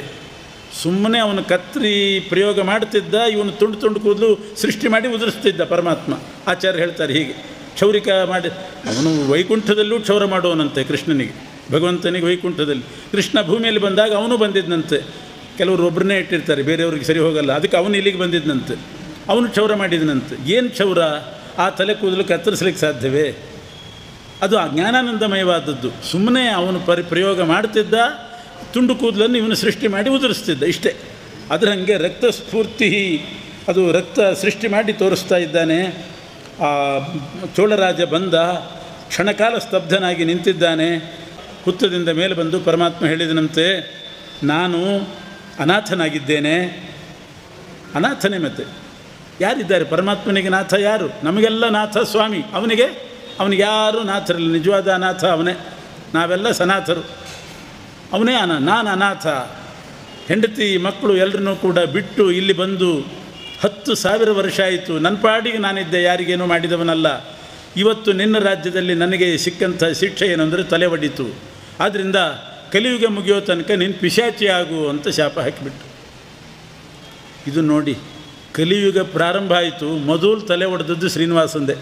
ಸುಮ್ಮನೆ ಅವನು ಕತ್ತರಿ ಪ್ರಯೋಗ ಮಾಡ್ತಿದ್ದ. ಇವನು ತುಂಡು ಕೂದಲು ಸೃಷ್ಟಿ ಮಾಡಿ ಉದುರಿಸ್ತಿದ್ದ ಪರಮಾತ್ಮ. ಆಚಾರ್ಯ ಹೇಳ್ತಾರೆ ಹೀಗೆ, ಕ್ಷೌರಿಕ ಮಾಡಿ ಅವನು ವೈಕುಂಠದಲ್ಲೂ ಕ್ಷೌರ ಮಾಡುವನಂತೆ ಕೃಷ್ಣನಿಗೆ, ಭಗವಂತನಿಗೆ ವೈಕುಂಠದಲ್ಲಿ. ಕೃಷ್ಣ ಭೂಮಿಯಲ್ಲಿ ಬಂದಾಗ ಅವನು ಬಂದಿದ್ದಂತೆ. ಕೆಲವರು ಒಬ್ಬರನ್ನೇ ಇಟ್ಟಿರ್ತಾರೆ, ಬೇರೆಯವ್ರಿಗೆ ಸರಿ ಹೋಗಲ್ಲ. ಅದಕ್ಕೆ ಅವನು ಇಲ್ಲಿಗೆ ಬಂದಿದ್ದಂತೆ. ಅವನು ಕ್ಷೌರ ಮಾಡಿದನಂತೆ. ಏನು ಕ್ಷೌರ? ಆ ತಲೆ ಕೂದಲು ಕತ್ತರಿಸಲಿಕ್ಕೆ ಸಾಧ್ಯವೇ? ಅದು ಜ್ಞಾನಾನಂದಮಯವಾದದ್ದು. ಸುಮ್ಮನೆ ಅವನು ಪ್ರಯೋಗ ಮಾಡ್ತಿದ್ದ. ತುಂಡು ಕೂದಲನ್ನು ಇವನು ಸೃಷ್ಟಿ ಮಾಡಿ ಉದುರಿಸ್ತಿದ್ದ, ಇಷ್ಟೇ. ಅದರ ಹಾಗೆ ರಕ್ತ ಸ್ಫೂರ್ತಿ, ಅದು ರಕ್ತ ಸೃಷ್ಟಿ ಮಾಡಿ ತೋರಿಸ್ತಾ ಇದ್ದಾನೆ. ಆ ಚೋಳರಾಜ ಬಂದ, ಕ್ಷಣಕಾಲ ಸ್ತಬ್ಧನಾಗಿ ನಿಂತಿದ್ದಾನೆ. ಹುತ್ತದಿಂದ ಮೇಲೆ ಬಂದು ಪರಮಾತ್ಮ ಹೇಳಿದನಂತೆ, ನಾನು ಅನಾಥನಾಗಿದ್ದೇನೆ. ಅನಾಥನೇ ಮತ್ತೆ ಯಾರಿದ್ದಾರೆ? ಪರಮಾತ್ಮನಿಗೆ ನಾಥ ಯಾರು? ನಮಗೆಲ್ಲ ನಾಥ ಸ್ವಾಮಿ. ಅವನಿಗೆ ಯಾರೂ ನಾಥರಿಲ್ಲ. ನಿಜವಾದ ಅನಾಥ ಅವನೇ. ನಾವೆಲ್ಲ ಸನಾಥರು. ಅವನೇ ನಾನು ಅನಾಥ. ಹೆಂಡತಿ ಮಕ್ಕಳು ಎಲ್ಲರನ್ನೂ ಕೂಡ ಬಿಟ್ಟು ಇಲ್ಲಿ ಬಂದು 10,000 ವರ್ಷ ಆಯಿತು. ನನ್ನ ಪಾಡಿಗೆ ನಾನಿದ್ದೆ, ಯಾರಿಗೇನೂ ಮಾಡಿದವನಲ್ಲ. ಇವತ್ತು ನಿನ್ನ ರಾಜ್ಯದಲ್ಲಿ ನನಗೆ ಸಿಕ್ಕಂಥ ಶಿಕ್ಷೆ ಏನಂದರೆ ತಲೆ ಒಡ್ಡಿತು. ಆದ್ದರಿಂದ ಕಲಿಯುಗ ಮುಗಿಯೋ ತನಕ ನಿನ್ನ ಪಿಶಾಚಿ ಆಗು ಅಂತ ಶಾಪ ಹಾಕಿಬಿಟ್ಟು. ಇದು ನೋಡಿ, ಕಲಿಯುಗ ಪ್ರಾರಂಭ ಆಯಿತು. ಮೊದಲು ತಲೆ ಒಡೆದದ್ದು ಶ್ರೀನಿವಾಸಂದೆ.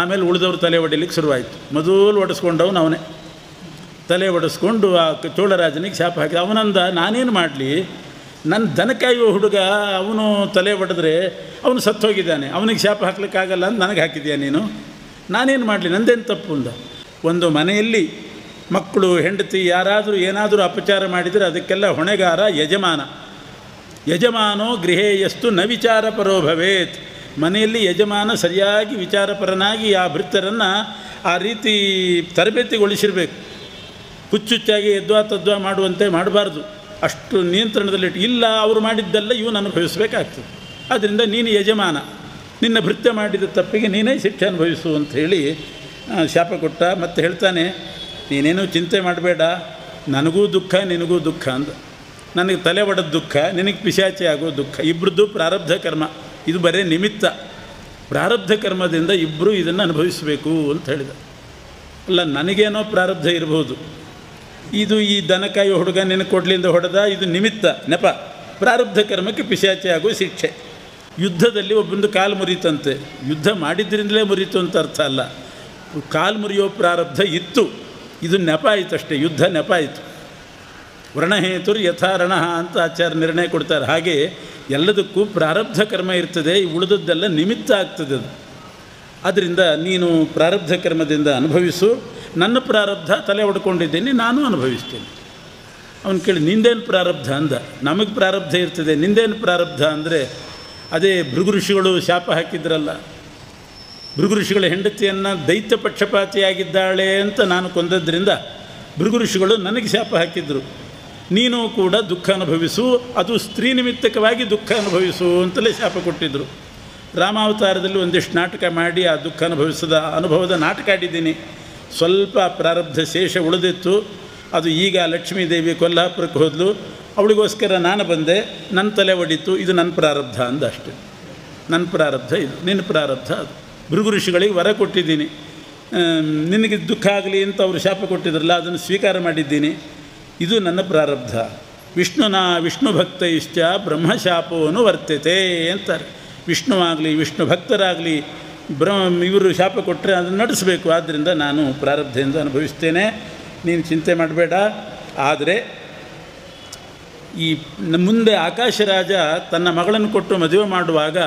ಆಮೇಲೆ ಉಳಿದವರು ತಲೆ ಒಡಿಲಿಕ್ಕೆ ಶುರುವಾಯಿತು. ಮೊದಲು ಒಡಿಸ್ಕೊಂಡವನು ಅವನೇ. ತಲೆ ಒಡಿಸ್ಕೊಂಡು ಆ ಚೋಳರಾಜನಿಗೆ ಶಾಪ ಹಾಕಿ. ಅವನಂದ, ನಾನೇನು ಮಾಡಲಿ? ನನ್ನ ದನಕಾಯುವ ಹುಡುಗ ಅವನು ತಲೆ ಒಡೆದ್ರೆ ಅವನು ಸತ್ತು ಹೋಗಿದ್ದಾನೆ. ಅವನಿಗೆ ಶಾಪ ಹಾಕ್ಲಿಕ್ಕಾಗಲ್ಲ ಅಂತ ನನಗೆ ಹಾಕಿದ್ಯಾ ನೀನು? ನಾನೇನು ಮಾಡಲಿ? ನಂದೇನು ತಪ್ಪು ಅಂದ. ಒಂದು ಮನೆಯಲ್ಲಿ ಮಕ್ಕಳು ಹೆಂಡತಿ ಯಾರಾದರೂ ಏನಾದರೂ ಅಪಚಾರ ಮಾಡಿದರೆ ಅದಕ್ಕೆಲ್ಲ ಹೊಣೆಗಾರ ಯಜಮಾನೋ ಗೃಹೇಯಸ್ತು ನ ವಿಚಾರಪರೋ ಭವೇತ್. ಮನೆಯಲ್ಲಿ ಯಜಮಾನ ಸರಿಯಾಗಿ ವಿಚಾರಪರನಾಗಿ ಆ ಭೃತ್ಯರನ್ನು ಆ ರೀತಿ ತರಬೇತಿಗೊಳಿಸಿರಬೇಕು. ಹುಚ್ಚುಚ್ಚಾಗಿ ಎದ್ವಾ ಮಾಡುವಂತೆ ಮಾಡಬಾರ್ದು. ಅಷ್ಟು ನಿಯಂತ್ರಣದಲ್ಲಿಟ್ಟು, ಇಲ್ಲ ಅವರು ಮಾಡಿದ್ದೆಲ್ಲ ಇವನು ಅನುಭವಿಸಬೇಕಾಗ್ತದೆ. ಆದ್ದರಿಂದ ನೀನು ಯಜಮಾನ, ನಿನ್ನ ಭೃತ್ಯ ಮಾಡಿದ ತಪ್ಪಿಗೆ ನೀನೇ ಶಿಕ್ಷೆ ಅನುಭವಿಸು ಅಂತ ಹೇಳಿ ಶಾಪ ಕೊಟ್ಟ. ಮತ್ತು ಹೇಳ್ತಾನೆ, ನೀನೇನು ಚಿಂತೆ ಮಾಡಬೇಡ, ನನಗೂ ದುಃಖ ನಿನಗೂ ದುಃಖ ಅಂದ. ನನಗೆ ತಲೆ ಒಡೆದ ದುಃಖ, ನಿನಗೆ ಪಿಶಾಚಿ ಆಗೋ ದುಃಖ. ಇಬ್ಬರದ್ದು ಪ್ರಾರಬ್ಧ ಕರ್ಮ. ಇದು ಬರೀ ನಿಮಿತ್ತ. ಪ್ರಾರಬ್ಧ ಕರ್ಮದಿಂದ ಇಬ್ಬರು ಇದನ್ನು ಅನುಭವಿಸಬೇಕು ಅಂತ ಹೇಳಿದ. ಅಲ್ಲ, ನನಗೇನೋ ಪ್ರಾರಬ್ಧ ಇರ್ಬೋದು. ಇದು ಈ ದನಕಾಯಿ ಹುಡುಗ ನಿನಗೆ ಕೊಡ್ಲಿಂದ ಹೊಡೆದ, ಇದು ನಿಮಿತ್ತ ನೆಪ. ಪ್ರಾರಬ್ಧ ಕರ್ಮಕ್ಕೆ ಪಿಶಾಚಿ ಆಗೋ ಶಿಕ್ಷೆ. ಯುದ್ಧದಲ್ಲಿ ಒಬ್ಬಂದು ಕಾಲು ಮುರಿತಂತೆ. ಯುದ್ಧ ಮಾಡಿದ್ರಿಂದಲೇ ಮುರಿತು ಅಂತ ಅರ್ಥ ಅಲ್ಲ. ಕಾಲು ಮುರಿಯೋ ಪ್ರಾರಬ್ಧ ಇತ್ತು. ಇದು ನೆಪ ಆಯಿತು ಅಷ್ಟೇ. ಯುದ್ಧ ನೆಪ ಆಯಿತು. ವ್ರಣಹೇತುರ್ ಯಥಾರಣ ಅಂತ ಆಚಾರ್ಯ ನಿರ್ಣಯ ಕೊಡ್ತಾರೆ. ಹಾಗೆ ಎಲ್ಲದಕ್ಕೂ ಪ್ರಾರಬ್ಧ ಕರ್ಮ ಇರ್ತದೆ, ಉಳಿದದ್ದೆಲ್ಲ ನಿಮಿತ್ತ ಆಗ್ತದೆ. ಅದು ಆದ್ದರಿಂದ ನೀನು ಪ್ರಾರಬ್ಧ ಕರ್ಮದಿಂದ ಅನುಭವಿಸು, ನನ್ನ ಪ್ರಾರಬ್ಧ ತಲೆ ಹೊಡ್ಕೊಂಡಿದ್ದೀನಿ, ನಾನು ಅನುಭವಿಸ್ತೇನೆ. ಅವನು ಕೇಳಿ ನಿಂದೇನು ಪ್ರಾರಬ್ಧ ಅಂದ. ನಮಗೆ ಪ್ರಾರಬ್ಧ ಇರ್ತದೆ, ನಿಂದೇನು ಪ್ರಾರಬ್ಧ ಅಂದರೆ ಅದೇ ಭೃಗು ಋಷಿಗಳು ಶಾಪ ಹಾಕಿದ್ರಲ್ಲ, ಭೃಗು ಋಷಿಗಳ ಹೆಂಡತಿಯನ್ನು ದೈತ್ಯ ಪಕ್ಷಪಾತಿಯಾಗಿದ್ದಾಳೆ ಅಂತ ನಾನು ಕೊಂದದ್ದರಿಂದ ಭೃಗು ಋಷಿಗಳು ನನಗೆ ಶಾಪ ಹಾಕಿದ್ರು. ನೀನು ಕೂಡ ದುಃಖ ಅನುಭವಿಸು, ಅದು ಸ್ತ್ರೀ ನಿಮಿತ್ತಕವಾಗಿ ದುಃಖ ಅನುಭವಿಸು ಅಂತಲೇ ಶಾಪ ಕೊಟ್ಟಿದ್ದರು. ರಾಮಾವತಾರದಲ್ಲಿ ಒಂದಿಷ್ಟು ನಾಟಕ ಮಾಡಿ ಆ ದುಃಖ ಅನುಭವದ ನಾಟಕ ಆಡಿದ್ದೀನಿ. ಸ್ವಲ್ಪ ಪ್ರಾರಬ್ಧ ಶೇಷ ಉಳಿದಿತ್ತು. ಅದು ಈಗ ಲಕ್ಷ್ಮೀದೇವಿ ಕೊಲ್ಹಾಪುರಕ್ಕೆ ಹೋದ್ಲು, ಅವಳಿಗೋಸ್ಕರ ನಾನು ಬಂದೆ, ನನ್ನ ತಲೆ ಒಡಿತು, ಇದು ನನ್ನ ಪ್ರಾರಬ್ಧ ಅಂದ ಅಷ್ಟೆ. ನನ್ನ ಪ್ರಾರಬ್ಧ ಇದು, ನಿನ್ನ ಪ್ರಾರಬ್ಧ ಅದು. ಭೃಗು ಋಷಿಗಳಿಗೆ ವರ ಕೊಟ್ಟಿದ್ದೀನಿ, ನಿನಗೆ ದುಃಖ ಆಗಲಿ ಅಂತ ಅವರು ಶಾಪ ಕೊಟ್ಟಿದ್ರಲ್ಲ, ಅದನ್ನು ಸ್ವೀಕಾರ ಮಾಡಿದ್ದೀನಿ, ಇದು ನನ್ನ ಪ್ರಾರಬ್ಧ. ವಿಷ್ಣು ಭಕ್ತ ಇಷ್ಟ ಬ್ರಹ್ಮಶಾಪವನ್ನು ವರ್ತತೆ ಅಂತಾರೆ. ವಿಷ್ಣುವಾಗಲಿ ವಿಷ್ಣು ಭಕ್ತರಾಗಲಿ ಇವರು ಶಾಪ ಕೊಟ್ಟರೆ ಅದನ್ನು ನಡೆಸಬೇಕು. ಆದ್ದರಿಂದ ನಾನು ಪ್ರಾರಬ್ಧದಿಂದ ಅನುಭವಿಸ್ತೇನೆ, ನೀನು ಚಿಂತೆ ಮಾಡಬೇಡ. ಆದರೆ ಈ ಮುಂದೆ ಆಕಾಶರಾಜ ತನ್ನ ಮಗಳನ್ನು ಕೊಟ್ಟು ಮದುವೆ ಮಾಡುವಾಗ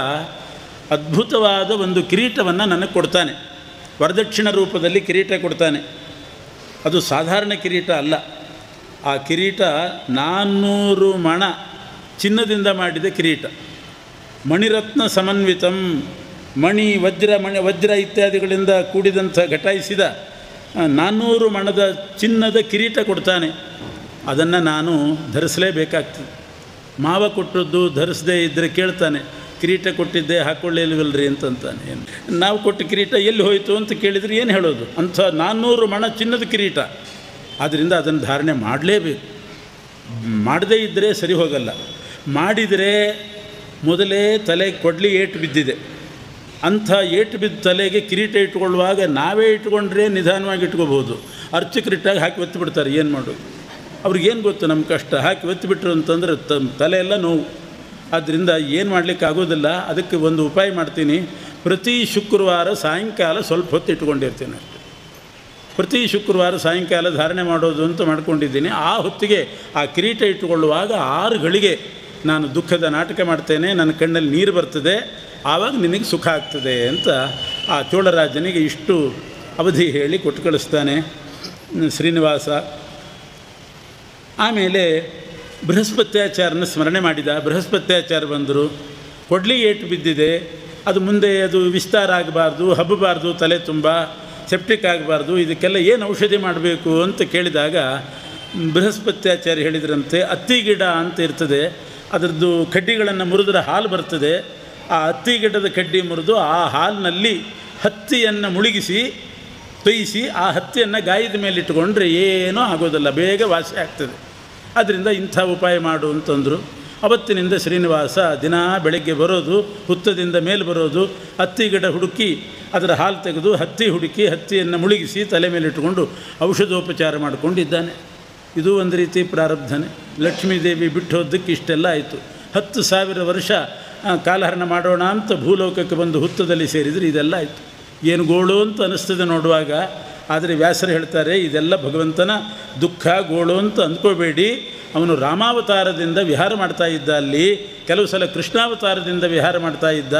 ಅದ್ಭುತವಾದ ಒಂದು ಕಿರೀಟವನ್ನು ನನಗೆ ಕೊಡ್ತಾನೆ. ವರದಕ್ಷಿಣ ರೂಪದಲ್ಲಿ ಕಿರೀಟ ಕೊಡ್ತಾನೆ. ಅದು ಸಾಧಾರಣ ಕಿರೀಟ ಅಲ್ಲ. ಆ ಕಿರೀಟ 400 ಮಣ ಚಿನ್ನದಿಂದ ಮಾಡಿದ ಕಿರೀಟ. ಮಣಿರತ್ನ ಸಮನ್ವಿತಂ, ವಜ್ರ ಇತ್ಯಾದಿಗಳಿಂದ ಕೂಡಿದಂಥ ಘಟಾಯಿಸಿದ 400 ಮಣದ ಚಿನ್ನದ ಕಿರೀಟ ಕೊಡ್ತಾನೆ. ಅದನ್ನು ನಾನು ಧರಿಸಲೇಬೇಕಾಗ್ತದೆ. ಮಾವ ಕೊಟ್ಟದ್ದು ಧರಿಸದೇ ಇದ್ದರೆ ಕೇಳ್ತಾನೆ, ಕಿರೀಟ ಕೊಟ್ಟಿದ್ದೆ ಹಾಕ್ಕೊಳ್ಳಿಲ್ವಲ್ರಿ ಅಂತಂತಾನೆ. ನಾವು ಕೊಟ್ಟ ಕಿರೀಟ ಎಲ್ಲಿ ಹೋಯಿತು ಅಂತ ಕೇಳಿದರೆ ಏನು ಹೇಳೋದು? ಅಂಥ 400 ಮಣ ಚಿನ್ನದ ಕಿರೀಟ. ಆದ್ದರಿಂದ ಅದನ್ನು ಧಾರಣೆ ಮಾಡಲೇಬೇಕು. ಮಾಡದೇ ಇದ್ದರೆ ಸರಿ ಹೋಗಲ್ಲ. ಮಾಡಿದರೆ ಮೊದಲೇ ತಲೆ ಕೊಡಲಿ ಏಟು ಬಿದ್ದಿದೆ. ಅಂಥ ಏಟು ಬಿದ್ದ ತಲೆಗೆ ಕಿರೀಟ ಇಟ್ಕೊಳ್ಳುವಾಗ ನಾವೇ ಇಟ್ಕೊಂಡ್ರೆ ನಿಧಾನವಾಗಿ ಇಟ್ಕೋಬೋದು. ಅರ್ಚಕರಿಟ್ಟಾಗಿ ಹಾಕಿ ಒತ್ತಿಬಿಡ್ತಾರೆ. ಏನು ಮಾಡೋದು? ಅವ್ರಿಗೇನು ಗೊತ್ತು ನಮ್ಮ ಕಷ್ಟ? ಹಾಕಿ ಒತ್ತಿಬಿಟ್ರು ಅಂತಂದರೆ ತಲೆ ಎಲ್ಲ ನೋವು. ಆದ್ದರಿಂದ ಏನು ಮಾಡಲಿಕ್ಕೆ ಆಗೋದಿಲ್ಲ. ಅದಕ್ಕೆ ಒಂದು ಉಪಾಯ ಮಾಡ್ತೀನಿ. ಪ್ರತಿ ಶುಕ್ರವಾರ ಸಾಯಂಕಾಲ ಸ್ವಲ್ಪ ಹೊತ್ತು ಇಟ್ಕೊಂಡಿರ್ತೀನಿ ಅಷ್ಟೆ. ಪ್ರತಿ ಶುಕ್ರವಾರ ಸಾಯಂಕಾಲ ಧಾರಣೆ ಮಾಡೋದು ಅಂತ ಮಾಡ್ಕೊಂಡಿದ್ದೀನಿ. ಆ ಹೊತ್ತಿಗೆ ಆ ಕಿರೀಟ ಇಟ್ಟುಕೊಳ್ಳುವಾಗ 6 ಗಳಿಗೆ ನಾನು ದುಃಖದ ನಾಟಕ ಮಾಡ್ತೇನೆ, ನನ್ನ ಕಣ್ಣಲ್ಲಿ ನೀರು ಬರ್ತದೆ, ಆವಾಗ ನಿನಗೆ ಸುಖ ಆಗ್ತದೆ ಅಂತ ಆ ಚೋಳರಾಜನಿಗೆ ಇಷ್ಟು ಅವಧಿ ಹೇಳಿ ಕೊಟ್ಟು ಕಳಿಸ್ತಾನೆ ಶ್ರೀನಿವಾಸ. ಆಮೇಲೆ ಬೃಹಸ್ಪತ್ಯಾಚಾರನ ಸ್ಮರಣೆ ಮಾಡಿದ. ಬೃಹಸ್ಪತ್ಯಾಚಾರ ಬಂದರು. ಕೊಡ್ಲಿ ಏಟು ಬಿದ್ದಿದೆ, ಅದು ಮುಂದೆ ಅದು ವಿಸ್ತಾರ ಆಗಬಾರ್ದು, ಹಬ್ಬಬಾರ್ದು, ತಲೆ ತುಂಬ ಸೆಪ್ಟಿಕ್ ಆಗಬಾರ್ದು, ಇದಕ್ಕೆಲ್ಲ ಏನು ಔಷಧಿ ಮಾಡಬೇಕು ಅಂತ ಕೇಳಿದಾಗ ಬೃಹಸ್ಪತ್ಯಾಚಾರ್ಯ ಹೇಳಿದ್ರಂತೆ, ಅತ್ತಿ ಗಿಡ ಅಂತ ಇರ್ತದೆ, ಅದರದ್ದು ಕಡ್ಡಿಗಳನ್ನು ಮುರಿದ್ರೆ ಹಾಲು ಬರ್ತದೆ. ಆ ಹತ್ತಿ ಗಿಡದ ಕಡ್ಡಿ ಮುರಿದು ಆ ಹಾಲಿನಲ್ಲಿ ಹತ್ತಿಯನ್ನು ಮುಳುಗಿಸಿ ತೊಯಿಸಿ ಆ ಹತ್ತಿಯನ್ನು ಗಾಯದ ಮೇಲೆ ಇಟ್ಕೊಂಡ್ರೆ ಏನೂ ಆಗೋದಿಲ್ಲ, ಬೇಗ ವಾಸಿ ಆಗ್ತದೆ. ಆದ್ದರಿಂದ ಇಂಥ ಉಪಾಯ ಮಾಡು ಅಂತಂದರು. ಅವತ್ತಿನಿಂದ ಶ್ರೀನಿವಾಸ ದಿನ ಬೆಳಗ್ಗೆ ಬರೋದು, ಹುತ್ತದಿಂದ ಮೇಲೆ ಬರೋದು, ಹತ್ತಿ ಗಿಡ ಹುಡುಕಿ ಅದರ ಹಾಲು ತೆಗೆದು ಹತ್ತಿ ಹುಡುಕಿ ಹತ್ತಿಯನ್ನು ಮುಳುಗಿಸಿ ತಲೆ ಮೇಲೆ ಇಟ್ಟುಕೊಂಡು ಔಷಧೋಪಚಾರ ಮಾಡಿಕೊಂಡಿದ್ದಾನೆ. ಇದು ಒಂದು ರೀತಿ ಪ್ರಾರಬ್ಧನೆ. ಲಕ್ಷ್ಮೀದೇವಿ ಬಿಟ್ಟು ಹೋದಕ್ಕೆ ಇಷ್ಟೆಲ್ಲ ಆಯಿತು. 10,000 ವರ್ಷ ಕಾಲಹರಣ ಮಾಡೋಣ ಅಂತ ಭೂಲೋಕಕ್ಕೆ ಬಂದು ಹುತ್ತದಲ್ಲಿ ಸೇರಿದರೆ ಇದೆಲ್ಲ ಆಯಿತು. ಏನು ಗೋಳು ಅಂತ ಅನ್ನಿಸ್ತದೆ ನೋಡುವಾಗ. ಆದರೆ ವ್ಯಾಸರು ಹೇಳ್ತಾರೆ, ಇದೆಲ್ಲ ಭಗವಂತನ ದುಃಖ, ಗೋಳು ಅಂತ ಅಂದ್ಕೋಬೇಡಿ. ಅವನು ರಾಮಾವತಾರದಿಂದ ವಿಹಾರ ಮಾಡ್ತಾ ಇದ್ದ, ಅಲ್ಲಿ ಕೆಲವು ಸಲ ಕೃಷ್ಣಾವತಾರದಿಂದ ವಿಹಾರ ಮಾಡ್ತಾ ಇದ್ದ.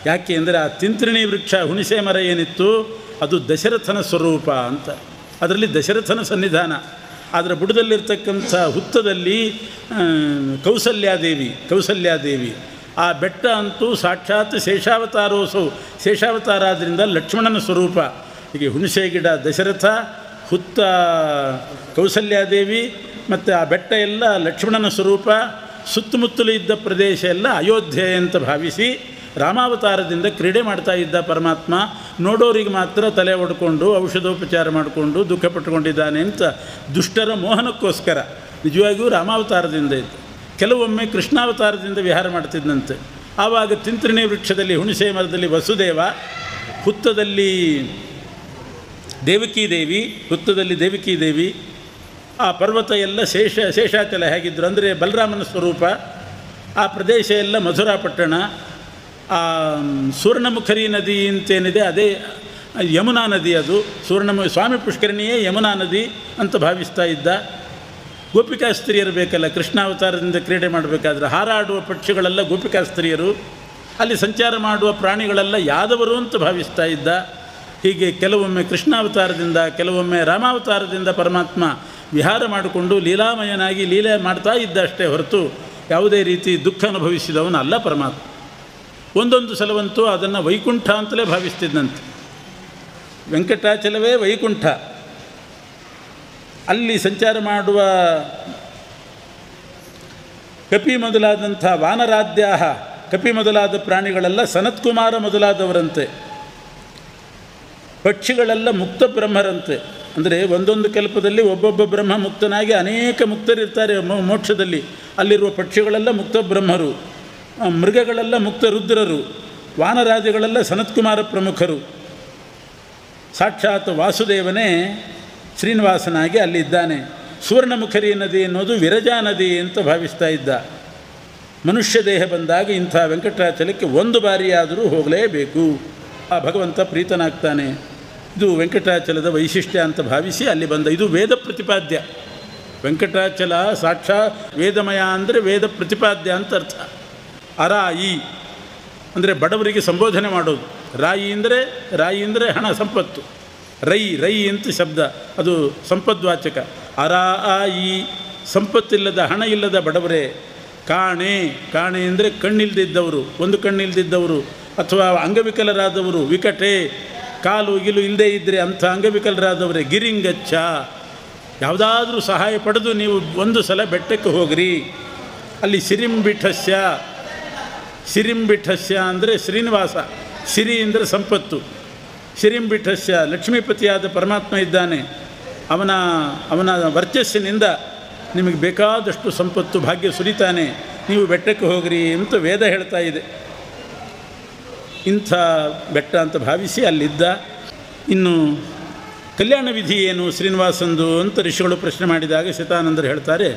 ಯಾಕೆ ಅಂದರೆ ಆ ತಿಂತ್ರಿಣಿ ವೃಕ್ಷ ಹುಣಸೆ ಮರ ಏನಿತ್ತು ಅದು ದಶರಥನ ಸ್ವರೂಪ ಅಂತ, ಅದರಲ್ಲಿ ದಶರಥನ ಸನ್ನಿಧಾನ. ಅದರ ಬುಡದಲ್ಲಿರ್ತಕ್ಕಂಥ ಹುತ್ತದಲ್ಲಿ ಕೌಸಲ್ಯಾದೇವಿ ಆ ಬೆಟ್ಟ ಅಂತೂ ಸಾಕ್ಷಾತ್ ಶೇಷಾವತಾರೋಸೌ, ಶೇಷಾವತಾರ ಆದ್ದರಿಂದ ಲಕ್ಷ್ಮಣನ ಸ್ವರೂಪ. ಹೀಗೆ ಹುಣಸೆ ಗಿಡ ದಶರಥ, ಹುತ್ತ ಕೌಸಲ್ಯಾದೇವಿ, ಮತ್ತು ಆ ಬೆಟ್ಟ ಎಲ್ಲ ಲಕ್ಷ್ಮಣನ ಸ್ವರೂಪ. ಸುತ್ತಮುತ್ತಲೂ ಇದ್ದ ಪ್ರದೇಶ ಎಲ್ಲ ಅಯೋಧ್ಯೆ ಅಂತ ಭಾವಿಸಿ ರಾಮಾವತಾರದಿಂದ ಕ್ರೀಡೆ ಮಾಡ್ತಾ ಇದ್ದ ಪರಮಾತ್ಮ ನೋಡೋರಿಗೆ ಮಾತ್ರ ತಲೆ ಒಡ್ಕೊಂಡು ಔಷಧೋಪಚಾರ ಮಾಡಿಕೊಂಡು ದುಃಖ ಪಟ್ಟುಕೊಂಡಿದ್ದಾನೆ ಅಂತ ದುಷ್ಟರ ಮೋಹನಕ್ಕೋಸ್ಕರ ನಿಜವಾಗಿಯೂ ರಾಮಾವತಾರದಿಂದ ಇತ್ತು. ಕೆಲವೊಮ್ಮೆ ಕೃಷ್ಣಾವತಾರದಿಂದ ವಿಹಾರ ಮಾಡ್ತಿದ್ದಂತೆ. ಆವಾಗ ತಿಂತ್ರಿಣಿ ವೃಕ್ಷದಲ್ಲಿ ಹುಣಸೆ ಮರದಲ್ಲಿ ವಸುದೇವ, ಹುತ್ತದಲ್ಲಿ ದೇವಕೀ ದೇವಿ, ಆ ಪರ್ವತ ಎಲ್ಲ ಶೇಷಾಚಲ ಹೇಗಿದ್ದರು ಅಂದರೆ ಬಲರಾಮನ ಸ್ವರೂಪ. ಆ ಪ್ರದೇಶ ಎಲ್ಲ ಮಧುರಾಪಟ್ಟಣ. ಆ ಸುವರ್ಣಮುಖರಿ ನದಿ ಅಂತೇನಿದೆ ಅದೇ ಯಮುನಾ ನದಿ. ಅದು ಸ್ವಾಮಿ ಪುಷ್ಕರಣಿಯೇ ಯಮುನಾ ನದಿ ಅಂತ ಭಾವಿಸ್ತಾ ಇದ್ದ. ಗೋಪಿಕಾಸ್ತ್ರೀಯರು ಬೇಕಲ್ಲ, ಕೃಷ್ಣಾವತಾರದಿಂದ ಕ್ರೀಡೆ ಮಾಡಬೇಕಾದ್ರೆ ಹಾರಾಡುವ ಪಕ್ಷಿಗಳೆಲ್ಲ ಗೋಪಿಕಾಸ್ತ್ರೀಯರು, ಅಲ್ಲಿ ಸಂಚಾರ ಮಾಡುವ ಪ್ರಾಣಿಗಳೆಲ್ಲ ಯಾದವರು ಅಂತ ಭಾವಿಸ್ತಾ ಇದ್ದ. ಹೀಗೆ ಕೆಲವೊಮ್ಮೆ ಕೃಷ್ಣಾವತಾರದಿಂದ ಕೆಲವೊಮ್ಮೆ ರಾಮಾವತಾರದಿಂದ ಪರಮಾತ್ಮ ವಿಹಾರ ಮಾಡಿಕೊಂಡು ಲೀಲಾಮಯನಾಗಿ ಲೀಲೆ ಮಾಡ್ತಾ ಇದ್ದ ಅಷ್ಟೇ ಹೊರತು ಯಾವುದೇ ರೀತಿ ದುಃಖ ಅನುಭವಿಸಿದವನಲ್ಲ ಪರಮಾತ್ಮ. ಒಂದೊಂದು ಸಲವಂತೂ ಅದನ್ನು ವೈಕುಂಠ ಅಂತಲೇ ಭಾವಿಸ್ತಿದ್ದಂತೆ. ವೆಂಕಟಾಚಲವೇ ವೈಕುಂಠ. ಅಲ್ಲಿ ಸಂಚಾರ ಮಾಡುವ ಕಪಿ ಮೊದಲಾದಂಥ ವಾನರಾದ್ಯಾಹ, ಕಪಿ ಮೊದಲಾದ ಪ್ರಾಣಿಗಳೆಲ್ಲ ಸನತ್ಕುಮಾರ ಮೊದಲಾದವರಂತೆ. ಪಕ್ಷಿಗಳೆಲ್ಲ ಮುಕ್ತ ಬ್ರಹ್ಮರಂತೆ. ಅಂದರೆ ಒಂದೊಂದು ಕಲ್ಪದಲ್ಲಿ ಒಬ್ಬೊಬ್ಬ ಬ್ರಹ್ಮ ಮುಕ್ತನಾಗಿ ಅನೇಕ ಮುಕ್ತರಿರ್ತಾರೆ ಮೋಕ್ಷದಲ್ಲಿ. ಅಲ್ಲಿರುವ ಪಕ್ಷಿಗಳೆಲ್ಲ ಮುಕ್ತ ಬ್ರಹ್ಮರು, ಮೃಗಗಳೆಲ್ಲ ಮುಕ್ತ ರುದ್ರರು, ವಾನರಾದಿಗಳೆಲ್ಲ ಸನತ್ಕುಮಾರ ಪ್ರಮುಖರು. ಸಾಕ್ಷಾತ್ ವಾಸುದೇವನೇ ಶ್ರೀನಿವಾಸನಾಗಿ ಅಲ್ಲಿದ್ದಾನೆ. ಸುವರ್ಣಮುಖರಿ ನದಿ ಅನ್ನೋದು ವಿರಜಾ ನದಿ ಅಂತ ಭಾವಿಸ್ತಾ ಇದ್ದ. ಮನುಷ್ಯ ದೇಹ ಬಂದಾಗ ಇಂಥ ವೆಂಕಟಾಚಲಕ್ಕೆ ಒಂದು ಬಾರಿಯಾದರೂ ಹೋಗಲೇಬೇಕು, ಆ ಭಗವಂತ ಪ್ರೀತನಾಗ್ತಾನೆ. ಇದು ವೆಂಕಟಾಚಲದ ವೈಶಿಷ್ಟ್ಯ ಅಂತ ಭಾವಿಸಿ ಅಲ್ಲಿ ಬಂದ. ಇದು ವೇದ ಪ್ರತಿಪಾದ್ಯ. ವೆಂಕಟಾಚಲ ಸಾಕ್ಷಾತ್ ವೇದಮಯ ಅಂದರೆ ವೇದ ಪ್ರತಿಪಾದ್ಯ ಅಂತ ಅರ್ಥ. ಅರಾಯಿ ಅಂದರೆ ಬಡವರಿಗೆ ಸಂಬೋಧನೆ ಮಾಡೋದು. ರಾಯಿ ಅಂದರೆ ಹಣ, ಸಂಪತ್ತು. ರೈ ಅಂತ ಶಬ್ದ, ಅದು ಸಂಪದ್ವಾಚಕ. ಅರಾಯಿ ಸಂಪತ್ತಿಲ್ಲದ, ಹಣ ಇಲ್ಲದ ಬಡವರೇ. ಕಾಣೆ ಅಂದರೆ ಕಣ್ಣಿಲ್ದಿದ್ದವರು, ಒಂದು ಕಣ್ಣಿಲ್ದಿದ್ದವರು ಅಥವಾ ಅಂಗವಿಕಲರಾದವರು. ವಿಕಟೆ ಕಾಲು ಇಲ್ಲದೇ ಇದ್ದರೆ ಅಂಥ ಅಂಗವಿಕಲರಾದವರೇ. ಗಿರಿಂಗಚ್ಚ ಯಾವುದಾದ್ರೂ ಸಹಾಯ ಪಡೆದು ನೀವು ಒಂದು ಸಲ ಬೆಟ್ಟಕ್ಕೆ ಹೋಗ್ರಿ. ಅಲ್ಲಿ ಸಿರಿಂಬಿಠಸ್ಯ ಅಂದರೆ ಶ್ರೀನಿವಾಸ. ಸಿರಿ ಅಂದರೆ ಸಂಪತ್ತು. ಸಿರಿಂಬಿಠಸ್ಯ ಲಕ್ಷ್ಮೀಪತಿಯಾದ ಪರಮಾತ್ಮ ಇದ್ದಾನೆ. ಅವನ ವರ್ಚಸ್ಸಿನಿಂದ ನಿಮಗೆ ಬೇಕಾದಷ್ಟು ಸಂಪತ್ತು ಭಾಗ್ಯ ಸುರಿತಾನೆ. ನೀವು ಬೆಟ್ಟಕ್ಕೆ ಹೋಗ್ರಿ ಅಂತ ವೇದ ಹೇಳ್ತಾ ಇದೆ. ಇಂಥ ಬೆಟ್ಟ ಅಂತ ಭಾವಿಸಿ ಅಲ್ಲಿದ್ದ. ಇನ್ನು ಕಲ್ಯಾಣ ವಿಧಿ ಏನು ಶ್ರೀನಿವಾಸಂದು ಅಂತ ಋಷಿಗಳು ಪ್ರಶ್ನೆ ಮಾಡಿದಾಗ ಶತಾನಂದರು ಹೇಳ್ತಾರೆ,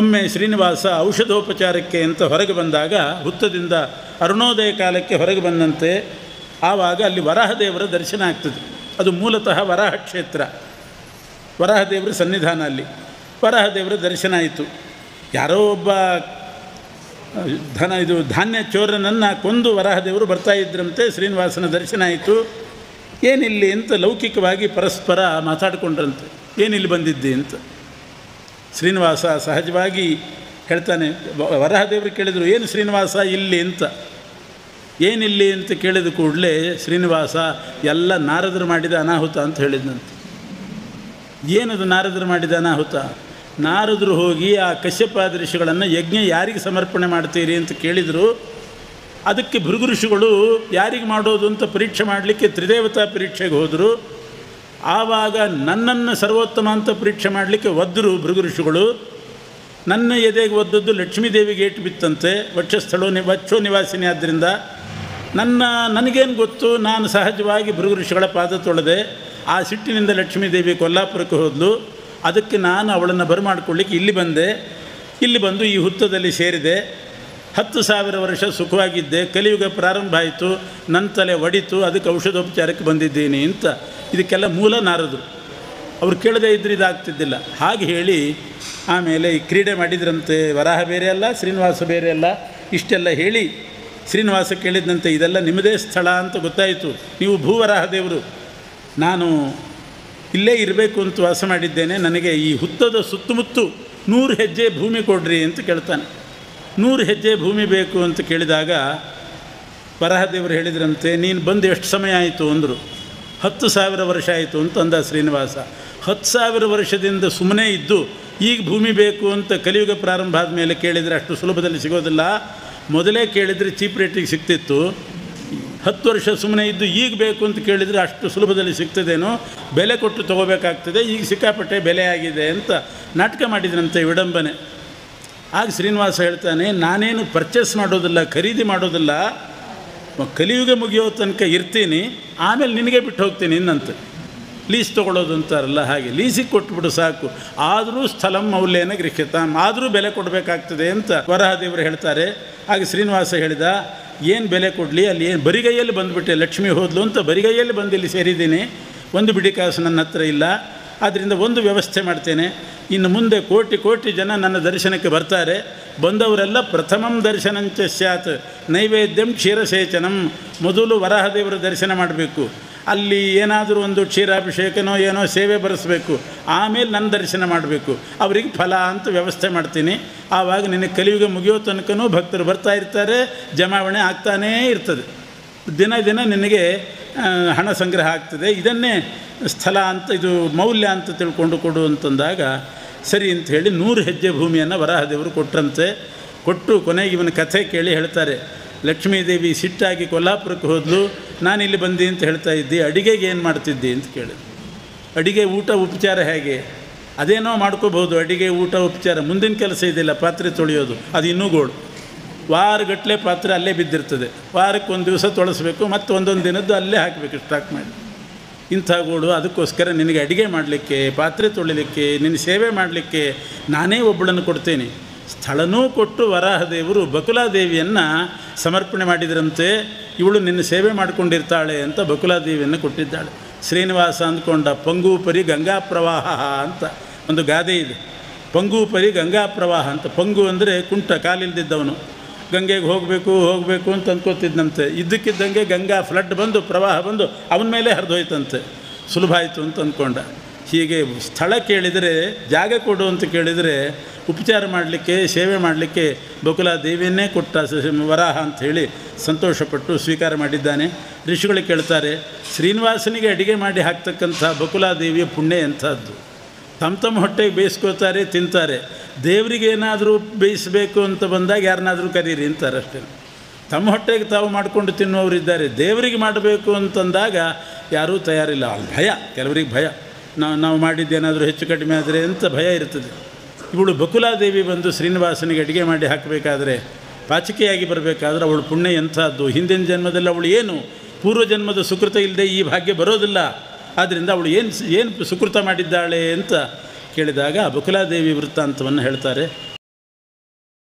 ಒಮ್ಮೆ ಶ್ರೀನಿವಾಸ ಔಷಧೋಪಚಾರಕ್ಕೆ ಅಂತ ಹೊರಗೆ ಬಂದಾಗ ಹುತ್ತದಿಂದ ಅರುಣೋದಯ ಕಾಲಕ್ಕೆ ಹೊರಗೆ ಬಂದಂತೆ. ಆವಾಗ ಅಲ್ಲಿ ವರಾಹದೇವರ ದರ್ಶನ ಆಗ್ತದೆ. ಅದು ಮೂಲತಃ ವರಾಹ ಕ್ಷೇತ್ರ, ವರಾಹದೇವರ ಸನ್ನಿಧಾನ. ಅಲ್ಲಿ ವರಾಹದೇವರ ದರ್ಶನ ಆಯಿತು. ಯಾರೋ ಒಬ್ಬ ಧಾನ್ಯ ಚೋರನನ್ನು ಕೊಂದು ವರಾಹದೇವರು ಬರ್ತಾ ಇದ್ರಂತೆ. ಶ್ರೀನಿವಾಸನ ದರ್ಶನ ಆಯಿತು. ಏನಿಲ್ಲಿ ಅಂತ ಲೌಕಿಕವಾಗಿ ಪರಸ್ಪರ ಮಾತಾಡಿಕೊಂಡ್ರಂತೆ, ಏನಿಲ್ಲಿ ಬಂದಿದ್ದೆ ಅಂತ. ಶ್ರೀನಿವಾಸ ಸಹಜವಾಗಿ ಹೇಳ್ತಾನೆ, ವರಾಹದೇವರು ಕೇಳಿದರು, ಏನು ಶ್ರೀನಿವಾಸ ಇಲ್ಲಿ ಅಂತ. ಏನಿಲ್ಲಿ ಅಂತ ಕೇಳಿದ ಕೂಡಲೇ ಶ್ರೀನಿವಾಸ ಎಲ್ಲ ನಾರದರು ಮಾಡಿದ ಅನಾಹುತ ಅಂತ ಹೇಳಿದಂತೆ. ಏನದು ನಾರದರು ಮಾಡಿದ ಅನಾಹುತ? ನಾರದರು ಹೋಗಿ ಆ ಕಶ್ಯಪಾದ ಋಷಿಗಳನ್ನು ಯಜ್ಞ ಯಾರಿಗೆ ಸಮರ್ಪಣೆ ಮಾಡ್ತೀರಿ ಅಂತ ಕೇಳಿದರು. ಅದಕ್ಕೆ ಭೃಗು ಋಷಿಗಳು ಯಾರಿಗೆ ಮಾಡೋದು ಅಂತ ಪರೀಕ್ಷೆ ಮಾಡಲಿಕ್ಕೆ ತ್ರಿದೇವತಾ ಪರೀಕ್ಷೆಗೆ ಹೋದರು. ಆವಾಗ ನನ್ನನ್ನು ಸರ್ವೋತ್ತಮ ಅಂತ ಪರೀಕ್ಷೆ ಮಾಡಲಿಕ್ಕೆ ಒದ್ದರು ಭೃಗು ಋಷಿಗಳು. ನನ್ನ ಎದೆಗೆ ಒದ್ದದ್ದು ಲಕ್ಷ್ಮೀದೇವಿಗೆ ಏಟು ಬಿತ್ತಂತೆ. ವಕ್ಷೋ ನಿವಾಸಿನಿ. ಆದ್ದರಿಂದ ನನಗೇನು ಗೊತ್ತು, ನಾನು ಸಹಜವಾಗಿ ಭೃಗು ಋಷಿಗಳ ಪಾದ ತೊಳೆದೆ. ಆ ಸಿಟ್ಟಿನಿಂದ ಲಕ್ಷ್ಮೀದೇವಿ ಕೊಲ್ಲಾಪುರಕ್ಕೆ ಹೋದಲು. ಅದಕ್ಕೆ ನಾನು ಅವಳನ್ನು ಬರಮಾಡ್ಕೊಳ್ಳಿಕ್ಕೆ ಇಲ್ಲಿ ಬಂದೆ. ಇಲ್ಲಿ ಬಂದು ಈ ಹುತ್ತದಲ್ಲಿ ಸೇರಿದೆ. 10,000 ವರ್ಷ ಸುಖವಾಗಿದ್ದೆ. ಕಲಿಯುಗ ಪ್ರಾರಂಭ ಆಯಿತು, ನನ್ನ ತಲೆ ಒಡಿತು, ಅದಕ್ಕೆ ಔಷಧೋಪಚಾರಕ್ಕೆ ಬಂದಿದ್ದೀನಿ ಅಂತ. ಇದಕ್ಕೆಲ್ಲ ಮೂಲ ನಾರದರು. ಅವ್ರು ಕೇಳದೇ ಇದ್ದರೆ ಇದಾಗ್ತಿದ್ದಿಲ್ಲ. ಹಾಗೆ ಹೇಳಿ ಆಮೇಲೆ ಈ ಕ್ರೀಡೆ ಮಾಡಿದ್ರಂತೆ. ವರಾಹ ಬೇರೆ ಅಲ್ಲ, ಶ್ರೀನಿವಾಸ ಬೇರೆ ಅಲ್ಲ. ಇಷ್ಟೆಲ್ಲ ಹೇಳಿ ಶ್ರೀನಿವಾಸ ಕೇಳಿದಂತೆ, ಇದೆಲ್ಲ ನಿಮ್ಮದೇ ಸ್ಥಳ ಅಂತ ಗೊತ್ತಾಯಿತು, ನೀವು ಭೂವರಾಹ ದೇವರು, ನಾನು ಇಲ್ಲೇ ಇರಬೇಕು ಅಂತ ವಾಸ ಮಾಡಿದ್ದೇನೆ. ನನಗೆ ಈ ಹುತ್ತದ ಸುತ್ತಮುತ್ತ 100 ಹೆಜ್ಜೆ ಭೂಮಿ ಕೊಡ್ರಿ ಅಂತ ಕೇಳ್ತಾನೆ. 100 ಹೆಜ್ಜೆ ಭೂಮಿ ಬೇಕು ಅಂತ ಕೇಳಿದಾಗ ವರಾಹದೇವರು ಹೇಳಿದ್ರಂತೆ, ನೀನು ಬಂದು ಎಷ್ಟು ಸಮಯ ಆಯಿತು ಅಂದರು. 10,000 ವರ್ಷ ಆಯಿತು ಅಂತ ಅಂದ ಶ್ರೀನಿವಾಸ. 10,000 ವರ್ಷದಿಂದ ಸುಮ್ಮನೆ ಇದ್ದು ಈಗ ಭೂಮಿ ಬೇಕು ಅಂತ ಕಲಿಯುಗ ಪ್ರಾರಂಭ ಆದಮೇಲೆ ಕೇಳಿದರೆ ಅಷ್ಟು ಸುಲಭದಲ್ಲಿ ಸಿಗೋದಿಲ್ಲ. ಮೊದಲೇ ಕೇಳಿದರೆ ಚೀಪ್ ರೇಟಿಗೆ ಸಿಗ್ತಿತ್ತು. 10 ವರ್ಷ ಸುಮ್ಮನೆ ಇದ್ದು ಈಗ ಬೇಕು ಅಂತ ಕೇಳಿದರೆ ಅಷ್ಟು ಸುಲಭದಲ್ಲಿ ಸಿಗ್ತದೇನೋ, ಬೆಲೆ ಕೊಟ್ಟು ತೊಗೋಬೇಕಾಗ್ತದೆ, ಈಗ ಸಿಕ್ಕಾಪಟ್ಟೆ ಬೆಲೆ ಆಗಿದೆ ಅಂತ ನಾಟಕ ಮಾಡಿದ್ರಂತೆ, ವಿಡಂಬನೆ. ಆಗ ಶ್ರೀನಿವಾಸ ಹೇಳ್ತಾನೆ, ನಾನೇನು ಪರ್ಚೇಸ್ ಮಾಡೋದಿಲ್ಲ, ಖರೀದಿ ಮಾಡೋದಿಲ್ಲ, ಕಲಿಯುಗ ಮುಗಿಯೋ ತನಕ ಇರ್ತೀನಿ, ಆಮೇಲೆ ನಿನಗೆ ಬಿಟ್ಟು ಹೋಗ್ತೀನಿ ಇನ್ನಂತೆ. ಲೀಸ್ ತೊಗೊಳ್ಳೋದು ಅಂತಾರಲ್ಲ ಹಾಗೆ, ಲೀಸಿಗೆ ಕೊಟ್ಬಿಡು ಸಾಕು. ಆದರೂ ಸ್ಥಳಂ ಮೌಲ್ಯನ ಗೃಹ್ಯತಾಂ, ಆದರೂ ಬೆಲೆ ಕೊಡಬೇಕಾಗ್ತದೆ ಅಂತ ವರಾಹದೇವರು ಹೇಳ್ತಾರೆ. ಆಗ ಶ್ರೀನಿವಾಸ ಹೇಳಿದ, ಏನು ಬೆಲೆ ಕೊಡಲಿ, ಅಲ್ಲಿ ಏನು ಬರಿಗೈಯಲ್ಲಿ ಬಂದುಬಿಟ್ಟೆ, ಲಕ್ಷ್ಮಿ ಹೋದ್ಲು ಅಂತ ಬರಿಗೈಯಲ್ಲಿ ಬಂದು ಇಲ್ಲಿ ಸೇರಿದ್ದೀನಿ, ಒಂದು ಬಿಡಿ ಕಾಸು ನನ್ನ ಹತ್ರ ಇಲ್ಲ. ಆದ್ದರಿಂದ ಒಂದು ವ್ಯವಸ್ಥೆ ಮಾಡ್ತೇನೆ, ಇನ್ನು ಮುಂದೆ ಕೋಟಿ ಕೋಟಿ ಜನ ನನ್ನ ದರ್ಶನಕ್ಕೆ ಬರ್ತಾರೆ, ಬಂದವರೆಲ್ಲ ಪ್ರಥಮಂ ದರ್ಶನಂಚ ಸ್ಯಾತ್ ನೈವೇದ್ಯಂ ಕ್ಷೀರಸೇಚನಂ, ಮೊದಲು ವರಾಹದೇವರ ದರ್ಶನ ಮಾಡಬೇಕು, ಅಲ್ಲಿ ಏನಾದರೂ ಒಂದು ಕ್ಷೀರಾಭಿಷೇಕನೋ ಏನೋ ಸೇವೆ ಬರೆಸಬೇಕು, ಆಮೇಲೆ ನನ್ನ ದರ್ಶನ ಮಾಡಬೇಕು, ಅವರಿಗೆ ಫಲ ಅಂತ ವ್ಯವಸ್ಥೆ ಮಾಡ್ತೀನಿ. ಆವಾಗ ನಿನಗೆ ಕಲಿಯುಗ ಮುಗಿಯೋ ತನಕನೂ ಭಕ್ತರು ಬರ್ತಾ ಇರ್ತಾರೆ, ಜಮಾವಣೆ ಆಗ್ತಾನೇ ಇರ್ತದೆ, ದಿನ ದಿನ ನಿನಗೆ ಹಣ ಸಂಗ್ರಹ ಆಗ್ತದೆ. ಇದನ್ನೇ ಸ್ಥಳ ಅಂತ, ಇದು ಮೌಲ್ಯ ಅಂತ ತಿಳ್ಕೊಂಡು ಕೊಡು ಅಂತಂದಾಗ ಸರಿ ಅಂತ ಹೇಳಿ 100 ಹೆಜ್ಜೆ ಭೂಮಿಯನ್ನು ವರಾಹದೇವರು ಕೊಟ್ಟರಂತೆ. ಕೊಟ್ಟು ಕೊನೆಗೆ ಇವನ ಕಥೆ ಕೇಳಿ ಹೇಳ್ತಾರೆ, ಲಕ್ಷ್ಮೀದೇವಿ ಸಿಟ್ಟಾಗಿ ಕೊಲ್ಲಾಪುರಕ್ಕೆ ಹೋದ್ಲು, ನಾನಿಲ್ಲಿ ಬಂದೆ ಅಂತ ಹೇಳ್ತಾ ಇದ್ದೆ, ಅಡಿಗೆಗೆ ಏನು ಮಾಡ್ತಿದ್ದಿ ಅಂತ ಕೇಳಿದ್ರು. ಅಡಿಗೆ ಊಟ ಉಪಚಾರ ಹೇಗೆ? ಅದೇನೋ ಮಾಡ್ಕೋಬಹುದು, ಅಡಿಗೆ ಊಟ ಉಪಚಾರ, ಮುಂದಿನ ಕೆಲಸ ಇದೆಯಲ್ಲ ಪಾತ್ರೆ ತೊಳೆಯೋದು, ಅದು ಇನ್ನೂ ಗೋಳು. ವಾರಗಟ್ಟಲೆ ಪಾತ್ರೆ ಅಲ್ಲೇ ಬಿದ್ದಿರ್ತದೆ, ವಾರಕ್ಕೆ ಒಂದು ದಿವಸ ತೊಳಸಬೇಕು, ಮತ್ತು ಒಂದೊಂದು ದಿನದ್ದು ಅಲ್ಲೇ ಹಾಕಬೇಕು ಸ್ಟಾಕ್ ಮಾಡಿ. ಇಂಥ ಗೋಳು, ಅದಕ್ಕೋಸ್ಕರ ನಿನಗೆ ಅಡಿಗೆ ಮಾಡಲಿಕ್ಕೆ, ಪಾತ್ರೆ ತೊಳಿಲಿಕ್ಕೆ, ನಿನ್ನ ಸೇವೆ ಮಾಡಲಿಕ್ಕೆ ನಾನೇ ಒಬ್ಬಳನ್ನು ಕೊಡ್ತೇನೆ. ಸ್ಥಳನೂ ಕೊಟ್ಟು ವರಾಹದೇವರು ಬಕುಲಾದೇವಿಯನ್ನು ಸಮರ್ಪಣೆ ಮಾಡಿದರಂತೆ. ಇವಳು ನಿನ್ನ ಸೇವೆ ಮಾಡಿಕೊಂಡಿರ್ತಾಳೆ ಅಂತ ಬಕುಲಾದೇವಿಯನ್ನು ಕೊಟ್ಟಿದ್ದಾಳೆ. ಶ್ರೀನಿವಾಸ ಅಂದ್ಕೊಂಡ, ಪಂಗೂಪರಿ ಗಂಗಾ ಪ್ರವಾಹ ಅಂತ ಒಂದು ಗಾದೆ ಇದೆ. ಪಂಗೂಪರಿ ಗಂಗಾ ಪ್ರವಾಹ ಅಂತ, ಪಂಗು ಅಂದರೆ ಕುಂಟ, ಕಾಲಿಲ್ದಿದ್ದವನು, ಗಂಗೆಗೆ ಹೋಗಬೇಕು ಅಂತ ಅಂದ್ಕೋತಿದ್ದಂತೆ. ಇದ್ದಕ್ಕಿದ್ದಂಗೆ ಗಂಗಾ ಫ್ಲಡ್ ಬಂದು, ಪ್ರವಾಹ ಬಂದು ಅವನ ಮೇಲೆ ಹರಿದೋಯ್ತಂತೆ. ಸುಲಭ ಆಯಿತು ಅಂತ ಅಂದ್ಕೊಂಡ. ಹೀಗೆ ಸ್ಥಳ ಕೇಳಿದರೆ, ಜಾಗ ಕೊಡು ಅಂತ ಕೇಳಿದರೆ, ಉಪಚಾರ ಮಾಡಲಿಕ್ಕೆ, ಸೇವೆ ಮಾಡಲಿಕ್ಕೆ ಬಕುಲಾದೇವಿಯನ್ನೇ ಕೊಟ್ಟ ವರಾಹ ಅಂಥೇಳಿ ಸಂತೋಷಪಟ್ಟು ಸ್ವೀಕಾರ ಮಾಡಿದ್ದಾನೆ. ಋಷಿಗಳು ಕೇಳ್ತಾರೆ, ಶ್ರೀನಿವಾಸನಿಗೆ ಅಡಿಗೆ ಮಾಡಿ ಹಾಕ್ತಕ್ಕಂಥ ಬಕುಲಾದೇವಿಯ ಪುಣ್ಯ ಎಂಥದ್ದು. ತಮ್ಮ ಹೊಟ್ಟೆಗೆ ಬೇಯಿಸ್ಕೋತಾರೆ, ತಿಂತಾರೆ. ದೇವರಿಗೇನಾದರೂ ಬೇಯಿಸಬೇಕು ಅಂತ ಬಂದಾಗ ಯಾರನ್ನಾದರೂ ಕರೀರಿ ಅಂತಾರೆ ಅಷ್ಟೇ. ತಮ್ಮ ಹೊಟ್ಟೆಗೆ ತಾವು ಮಾಡಿಕೊಂಡು ತಿನ್ನುವವರಿದ್ದಾರೆ, ದೇವರಿಗೆ ಮಾಡಬೇಕು ಅಂತಂದಾಗ ಯಾರೂ ತಯಾರಿಲ್ಲ. ಅಲ್ಲಿ ಭಯ, ಕೆಲವರಿಗೆ ಭಯ, ನಾವು ಮಾಡಿದ್ದೇನಾದರೂ ಹೆಚ್ಚು ಕಡಿಮೆ ಆದರೆ ಅಂತ ಭಯ ಇರ್ತದೆ. ಇವಳು ಬಕುಲಾದೇವಿ ಬಂದು ಶ್ರೀನಿವಾಸನಿಗೆ ಅಡುಗೆ ಮಾಡಿ ಹಾಕಬೇಕಾದ್ರೆ, ಪಾಚಿಕೆಯಾಗಿ ಬರಬೇಕಾದ್ರೆ ಅವಳು ಪುಣ್ಯ ಎಂಥದ್ದು. ಹಿಂದಿನ ಜನ್ಮದಲ್ಲಿ ಅವಳು ಏನು ಪೂರ್ವ ಜನ್ಮದ ಸುಕೃತ ಇಲ್ಲದೆ ಈ ಭಾಗ್ಯ ಬರೋದಿಲ್ಲ. ಆದ್ದರಿಂದ ಅವಳು ಏನು ಸುಕೃತ ಮಾಡಿದ್ದಾಳೆ ಅಂತ ಕೇಳಿದಾಗ ಬಕುಲಾದೇವಿ ವೃತ್ತಾಂತವನ್ನು ಹೇಳ್ತಾರೆ.